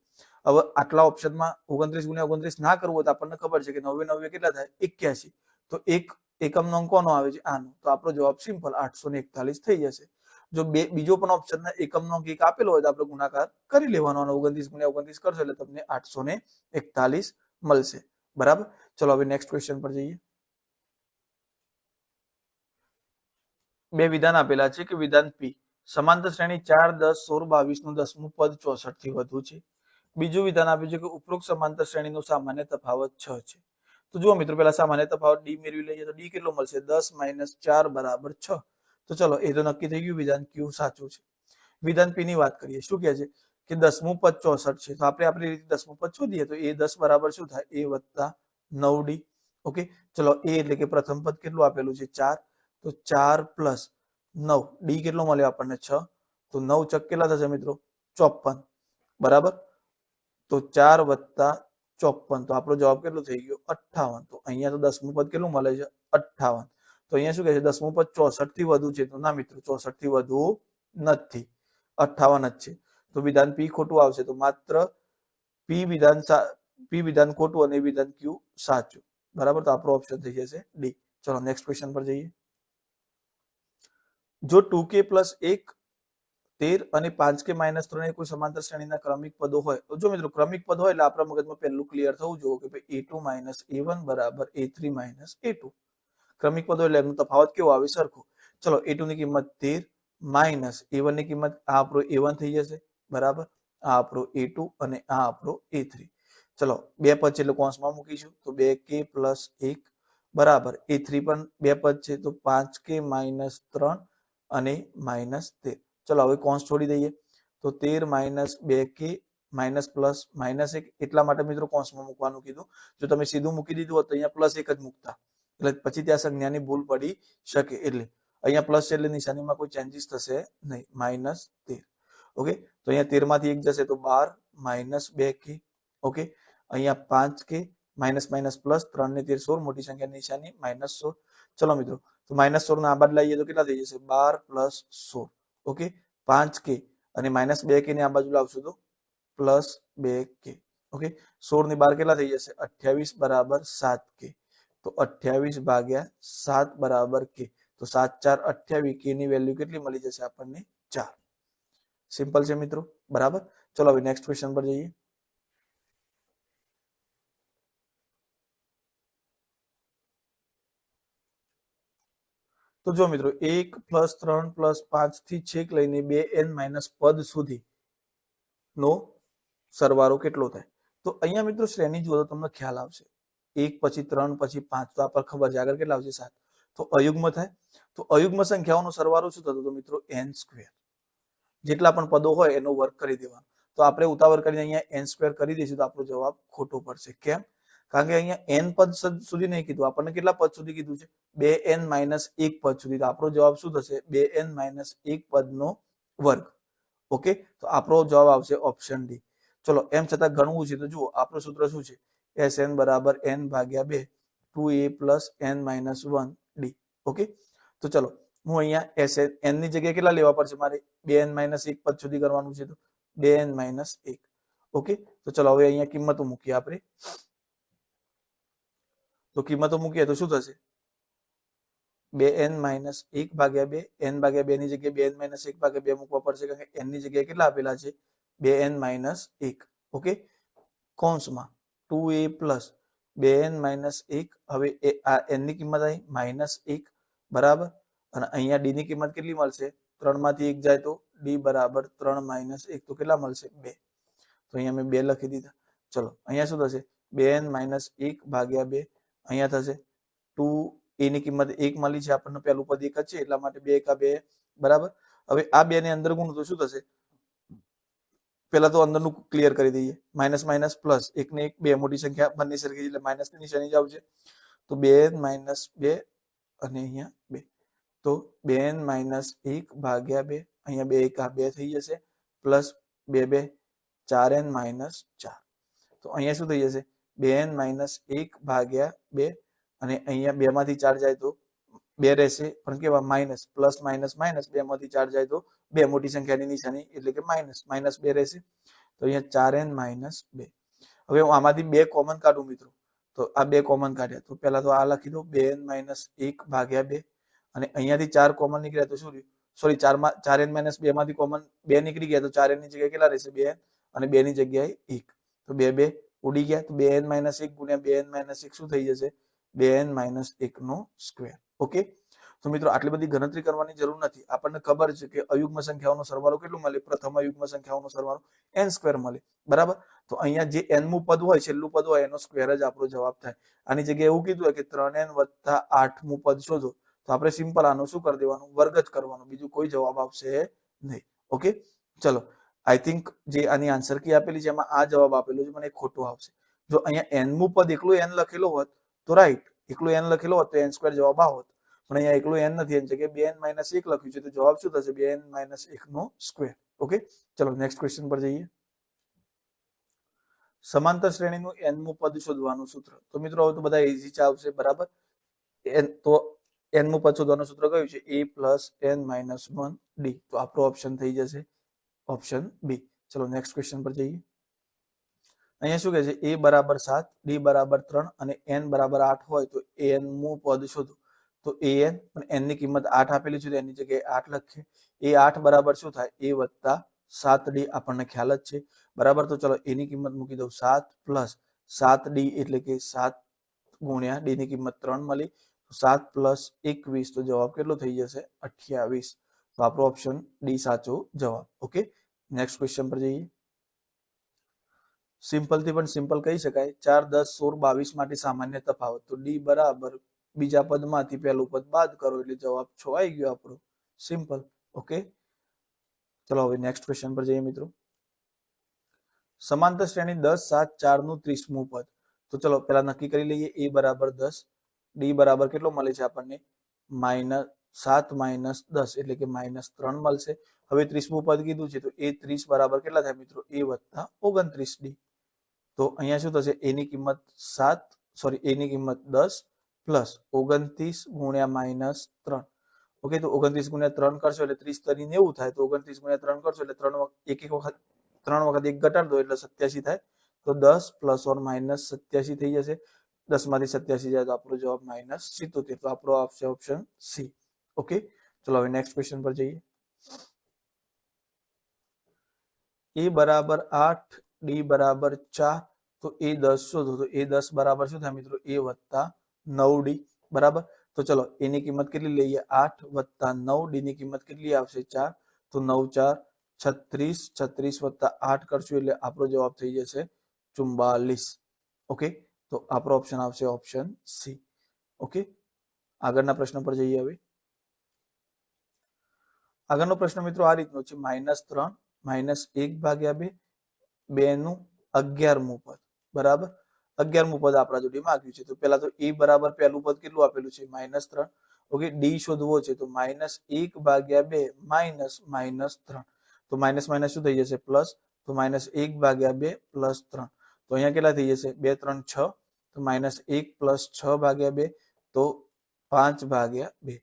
હવે આટલા ઓપ્શનમાં 29 ગુણ્યા 29 ના કરવું હોય તો આપણને ખબર છે કે 9 9 કેટલા થાય? 81. તો એક એકમનો અંક કોનો આવે છે? આનો. તો આપણો જવાબ સિમ્પલ 841 થઈ જશે. જો બીજો પણ ઓપ્શન એકમનો અંક એક આપેલો હોય તો આપણે ગુણાકાર કરી લેવાનો, 29 ગુણ્યા 29 કરશો એટલે તમને 841 મળશે. બરાબર. ચલો હવે નેક્સ્ટ ક્વેશ્ચન પર જઈએ. બે વિધાન આપેલા છે કે વિધાન પી, સમાંતર શ્રેણી 4, 10, 16, 22 નું 10મું પદ 64 થી વધુ છે. બીજું વિધાન આપ્યું છે કે ઉપરોક્ત સમાંતર શ્રેણીનો સામાન્ય તફાવત 6 છે. તો જુઓ મિત્રો, પહેલા સામાન્ય તફાવત ડી મેળવી લઈએ. તો ડી કેટલો મળશે? 10 - 4 બરાબર 6. તો ચલો એ તો નક્કી થઈ ગયું, વિધાન ક્યુ સાચું છે. વિધાન પી ની વાત કરીએ. શું કહે છે કે 10મું પદ 64 છે. તો આપણે આપણી રીતે 10મું પદ શોધીએ તો એ 10 બરાબર શું થાય? a વત્તા 9d. ઓકે, ચલો એ એટલે કે પ્રથમ પદ કેટલું આપેલું છે? 4. તો 4 પ્લસ 9, ડી કેટલો મળ્યો આપણને? 6. તો 9 ચોક કેટલા થશે મિત્રો? 54, બરાબર. તો 4 વત્તા 54, તો આપણો જવાબ કેટલો થઈ ગયો? 58. તો અહીંયા તો 10મું પદ કેટલું મળે છે? 58. તો અહીંયા શું કહે છે? 10મું પદ 64 થી વધુ છે. તો ના મિત્રો, 64 થી વધુ નથી, 58 જ છે. તો વિધાન પી ખોટું આવશે. તો માત્ર પી વિધાન ખોટું અને વિધાન ક્યુ સાચું. બરાબર. તો આપણો ઓપ્શન થઈ જશે ડી. ચલો નેક્સ્ટ ક્વેશ્ચન પર જઈએ. જો 2k + 1, 13 અને 5k - 3 એ કોઈ સમાંતર શ્રેણીના ક્રમિક પદો હોય. તો જો મિત્રો ક્રમિક પદ હોય એટલે આપણા મગજમાં પહેલું ક્લિયર થવું જોઈએ કે ભાઈ a2 - a1 બરાબર a3 - a2. ક્રમિક પદો એટલે એનો તફાવત કેવો આવે? સરખો. ચલો a2 ની કિંમત 13 માઇનસ a1 ની કિંમત આ આપણો a1 થઈ જશે, બરાબર. આ આપણો a2 અને આ આપણો a3. ચલો બે પદ છે એટલે કૌંસમાં મૂકીશું. તો 2k + 1 બરાબર a3 પણ બે પદ છે તો 5k - 3 અને -13. ચલો હવે કૌંસ છોડી દઈએ. તો 13 - 2k પ્લસ -1 એટલા માટે મિત્રો કૌંસમાં મૂકવાનું કીધું. જો તમે સીધું મૂકી દીધું હોત તો અહીંયા +1 જ મૂકતા, એટલે પછી ત્યાં સંજ્ઞાની ભૂલ પડી શકે. એટલે અહીંયા પ્લસ છે એટલે નિશાનીમાં કોઈ ચેન્જીસ થશે નહીં. -13. ઓકે, તો અહીંયા 13 માંથી 1 જશે તો 12 - 2k. ઓકે, અહીંયા 5k માઇનસ પ્લસ 3 ને 13 16, મોટી સંખ્યાની નિશાની -16. ચલો મિત્રો, તો -16 ના આ બાદ લઈએ તો કેટલા થઈ જશે? 12 + 16. ઓકે, 5k અને -2k ને આ બાજુ લાવશું તો +2k. ઓકે, 16 ની 12 કેટલા થઈ જશે? 28 બરાબર 7k. તો 28 ભાગ્યા 7 બરાબર k. તો 7 4 28, k ની વેલ્યુ કેટલી મળી જશે આપણને? 4. સિમ્પલ છે મિત્રો. બરાબર. ચલો હવે નેક્સ્ટ ક્વેશ્ચન પર જઈએ. તો જો મિત્રો 1 + 3 + 5 થી છેક લઈને 2n - પદ સુધી નો સરવાળો કેટલો થાય? તો અહીંયા મિત્રો શ્રેણી જુઓ તો તમને ખ્યાલ આવશે. 1 પછી 3 પછી 5, તો આપણને ખબર છે આગળ કેટલા આવશે? 7. તો અયુગ્મ થાય. તો અયુગ્મ સંખ્યાઓનો સરવાળો શું થતો? તો મિત્રો n². જેટલા પણ પદો હોય એનો વર્ગ કરી દેવાનો. તો આપણે ઉતાવળ કરીને અહીંયા n² કરી દઈશું તો આપણો જવાબ ખોટો પડશે. કેમ? કારણ કે અહીંયા n પદ સુધી નહીં કીધું, આપણને કેટલા પદ સુધી કીધું છે? 2n - 1 પદ સુધી. તો આપણો જવાબ શું થશે? 2n - 1 પદનો વર્ગ. ઓકે, તો આપણો જવાબ આવશે ઓપ્શન ડી. ચલો એમ છતાં ગણવું છે તો જુઓ આપણું સૂત્ર શું છે? Sn બરાબર n ભાગ્યા 2, 2a + n - 1 d. ઓકે, તો ચલો હું અહીંયા Sn n ની જગ્યાએ કેટલા લેવા પડશે મારે? 2n - 1 પદ સુધી કરવાનું છે તો 2n - 1. ઓકે, તો ચલો હવે અહીંયા કિંમતો મૂકીએ આપણે. તો કિંમતો મૂકીએ તો શું થશે? 2n - 1 ભાગ્યા 2, n ભાગ્યા 2 ની જગ્યાએ 2n - 1 ભાગ્યા 2 મૂકવા પડશે કારણ કે n ની જગ્યાએ કેટલા આપેલા છે? 2n - 1. ઓકે, કૌંસમાં 2a + 2n - 1. હવે આ n ની કિંમત આવી -1, બરાબર. અને અહીંયા d ની કિંમત કેટલી મળશે? 3 માંથી 1 જાય તો d બરાબર 3 માઇનસ 1 તો કેટલા મળશે 2. તો અહીંયા મેં 2 લખી દીધા. ચલો અહીંયા શું થશે 2n માઇનસ 1 ભાગ્યા 2. અહીંયા થશે 2 a ની કિંમત 1 મળી છે આપણને, પહેલું પદ 1 જ છે એટલા માટે 2 એકા 2 બરાબર. હવે આ 2 ને અંદર ગુણ તો શું થશે, પેલા તો અંદરનું ક્લિયર કરી દઈએ. માઇનસ માઇનસ પ્લસ, 1 ને 1 2 મોટી સંખ્યા બંને સરખી એટલે માઇનસ ની નિશાની જ આવશે. તો 2n માઇનસ 2 અને અહીંયા 2 તો 2n માઇનસ 1 ભાગ્યા 2, અહીંયા 2 એકા 2 થઈ જશે પ્લસ 2 2 4n માઇનસ 4. તો અહીંયા શું થઈ જશે 2n માઇનસ 1 ભાગ્યા 2 અને અહીંયા 2 માંથી 4 જાય તો 2 રહેશે પણ કેવા માઇનસ, પ્લસ માઇનસ માઇનસ 2 માંથી 4 જાય તો 2 મોટી સંખ્યાની નિશાની એટલે કે માઇનસ, માઇનસ 2 રહેશે. તો અહીંયા 4n માઇનસ 2. હવે હું આમાંથી 2 કોમન કાઢું મિત્રો, તો આ 2 કોમન કાઢ્યા તો પહેલા તો આ લખી દો 2n માઇનસ 1 ભાગ્યા 2 અને અહીંયાથી 4 કોમન નીકળ્યા તો શું રહ્યું, સોરી 4n માઇનસ 2 માંથી કોમન 2 નીકળી ગયા તો 4n ની જગ્યાએ કેટલા રહેશે 2n અને 2 ની જગ્યાએ 1 તો 2 2 ઉડી ગયા તો 2n માઇનસ 1 ગુણ્યા 2n માઇનસ 1 શું થઈ જશે 2n માઇનસ 1 નો સ્ક્વેર. ઓકે તો મિત્રો આટલી બધી ગણતરી કરવાની જરૂર નથી, આપણને ખબર છે કે અયુગ્મ સંખ્યાઓનો સરવાળો કેટલું મળે, પ્રથમ અયુગ્મ સંખ્યાઓનો સરવાળો n સ્ક્વેર મળે બરાબર. તો અહીંયા જે n મું પદ હોય, છેલ્લું પદ હોય એનો સ્ક્વેર જ આપણો જવાબ થાય. આની જગ્યાએ એવું કીધું હોય કે 3n વત્તા 8 મું પદ શોધો તો આપણે સિમ્પલ આનો શું કરી દેવાનું, વર્ગ જ કરવાનો, બીજું કોઈ જવાબ આવશે નહીં. ઓકે ચલો આઈ થિંક જે આની આન્સર કી આપેલી છે એમાં આ જવાબ આપેલો છે પણ એ ખોટો આવશે. જો અહીંયા n મું પદ એકલું n લખેલો હોત તો રાઈટ, એકલું n લખેલો હોત તો n સ્ક્વેર જવાબ આવત, પણ અહીંયા એકલું n નથી, એની જગ્યાએ 2n માઇનસ 1 લખ્યું છે તો જવાબ શું થશે 2n માઇનસ 1 નો સ્ક્વેર. ઓકે ચલો નેક્સ્ટ ક્વેશ્ચન પર જઈએ. સમાંતર શ્રેણીનું n મું પદ શોધવાનું સૂત્ર. તો મિત્રો હવે તો બધા ઈઝી જ આવશે બરાબર. તો n મું પદ શોધવાનું સૂત્ર કયું છે a plus n minus 1 d. તો આપણો ઓપ્શન થઈ જશે ઓપ્શન બી. ચલો નેક્સ્ટ ક્વેશ્ચન પર જઈએ. અહીંયા શું કહે છે a બરાબર 7 d બરાબર 3 અને n બરાબર 8 હોય તો n મું પદ શોધો. તો an પણ n ની કિંમત 8 આપેલી છે તો એની જગ્યાએ 8 લખીએ. એ 8 બરાબર શું થાય a વત્તા 7d, આપણને ખ્યાલ જ છે બરાબર. તો ચલો a ની કિંમત મૂકી દઉં 7 પ્લસ 7d એટલે કે 7 ગુણ્યા d ની કિંમત 3 મળી, 7 પ્લસ 21 તો જવાબ કેટલો થઈ જશે 28. તો આપણો ઓપ્શન ડી સાચો જવાબ. ઓકે નેક્સ્ટ ક્વેશ્ચન પર જઈએ. સિમ્પલ થી પણ સિમ્પલ કહી શકાય. 4 10 16 22 માટે સામાન્ય તફાવત. તો ડી બરાબર બીજા પદમાંથી પહેલું પદ બાદ કરો એટલે જવાબ 6 આવી ગયો આપણો. સિમ્પલ. ઓકે ચલો હવે નેક્સ્ટ ક્વેશ્ચન પર જઈએ મિત્રો. સમાંતર શ્રેણી 10 7 4 નું 30મું પદ. તો ચલો પહેલા નક્કી કરી લઈએ a બરાબર 10, d બરાબર કેટલો મળે છે આપણને -7 માઇનસ 10 એટલે કે -3 મળશે. હવે 30મું પદ કીધું છે તો એ 30 બરાબર કેટલા થાય મિત્રો a વત્તા 29d. તો અહીંયા શું થશે a ની કિંમત 10 પ્લસ 29 ગુણ્યા -3. ઓકે તો 29 ગુણ્યા 3 કરશો એટલે 30 તરી 90 થાય, તો 29 ગુણ્યા 3 કરશો એટલે 3 વખત 1 ઘટાડ દો એટલે 87 થાય. તો 10 પ્લસ ઓર માઇનસ 87 થઈ જશે. 10 માંથી 87 જાય તો આપણો જવાબ -77. તો આપણો આવશે ઓપ્શન સી. ઓકે ચલો હવે નેક્સ્ટ ક્વેશ્ચન પર જઈએ. a બરાબર 8 d બરાબર 4 તો a 10 શોધો. તો a 10 બરાબર શું થાય મિત્રો a વત્તા 9d બરાબર. તો ચલો a ની કિંમત કેટલી લઈએ 8 વત્તા 9, d ની કિંમત કેટલી આવશે 4. તો 9 4 36, 36 વત્તા 8 કરશું એટલે આપણો જવાબ થઈ જશે 44. ઓકે તો આપણો ઓપ્શન આવશે ઓપ્શન સી. ઓકે આગળના પ્રશ્ન પર જઈએ. હવે આગળનો પ્રશ્ન મિત્રો આ રીતનો છે -3 -1 ભાગ્યા 2 2 નું 11મું પદ બરાબર. 11મું પદ આપણા જોડે માંગ્યું છે. તો પેલા તો a બરાબર પહેલું પદ કેટલું આપેલું છે -3. ઓકે d શોધવો છે તો -1 ભાગ્યા 2 -3. તો માઇનસ માઇનસ શું થઈ જશે પ્લસ. તો -1 ભાગ્યા 2 પ્લસ 3. તો અહીંયા કેટલા થઈ જશે 2 3 6. તો -1 પ્લસ 6 ભાગ્યા 2 તો 5 ભાગ્યા 2.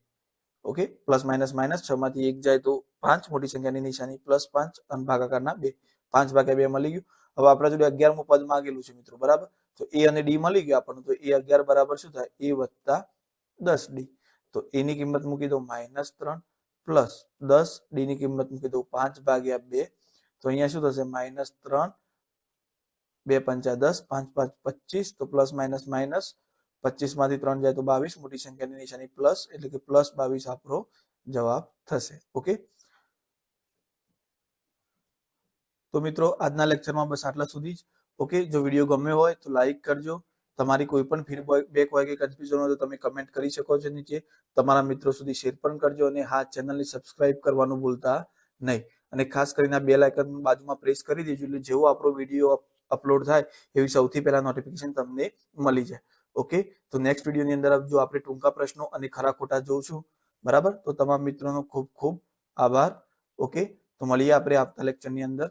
ઓકે પ્લસ માઇનસ માઇનસ 6 માંથી 1 જાય તો 5 મોટી સંખ્યાની નિશાની +5 અને ભાગાકારના 2. 5 ભાગ્યા 2 મળી ગયું. હવે આપણા જોડે 11મું પદ માંગેલું છે મિત્રો બરાબર. તો a અને d મળી ગયું આપણને. તો a 11 બરાબર શું થાય a વત્તા 10d. તો a ની કિંમત મૂકી દો -3 પ્લસ 10, d ની કિંમત મૂકી દો 5 ભાગ્યા 2. તો અહીંયા શું થશે -3 2 5 10 5 5 25. તો પ્લસ માઇનસ માઇનસ 25 માંથી 3 જાય તો 22, મોટી સંખ્યાની નિશાની પ્લસ એટલે કે +22 આપણો જવાબ થશે. ઓકે તો મિત્રો આજના લેક્ચરમાં બસ આટલા સુધી જ. ઓકે, જો વિડીયો ગમ્યો હોય તો લાઈક કરજો. તમારી કોઈ પણ ફીડબેક હોય કે કન્ફ્યુઝન હોય તો તમે કમેન્ટ કરી શકો છો નીચે. તમારા મિત્રો સુધી શેર પણ કરજો અને હા, ચેનલને સબસ્ક્રાઇબ કરવાનું ભૂલતા નહીં. અને ખાસ કરીને બેલ આઇકન બાજુમાં પ્રેસ કરી દેજો એટલે જેવો આપણો વિડીયો અપલોડ થાય એવી સૌથી પહેલા નોટિફિકેશન તમને મળી જાય. ઓકે, તો નેક્સ્ટ વિડીયોની અંદર જો આપણે ટૂંકા પ્રશ્નો અને ખરા ખોટા જોઈશું. બરાબર, તો તમામ મિત્રોનો ખૂબ ખૂબ આભાર. ઓકે, તો મળીએ આપણે આવતા લેક્ચરની અંદર.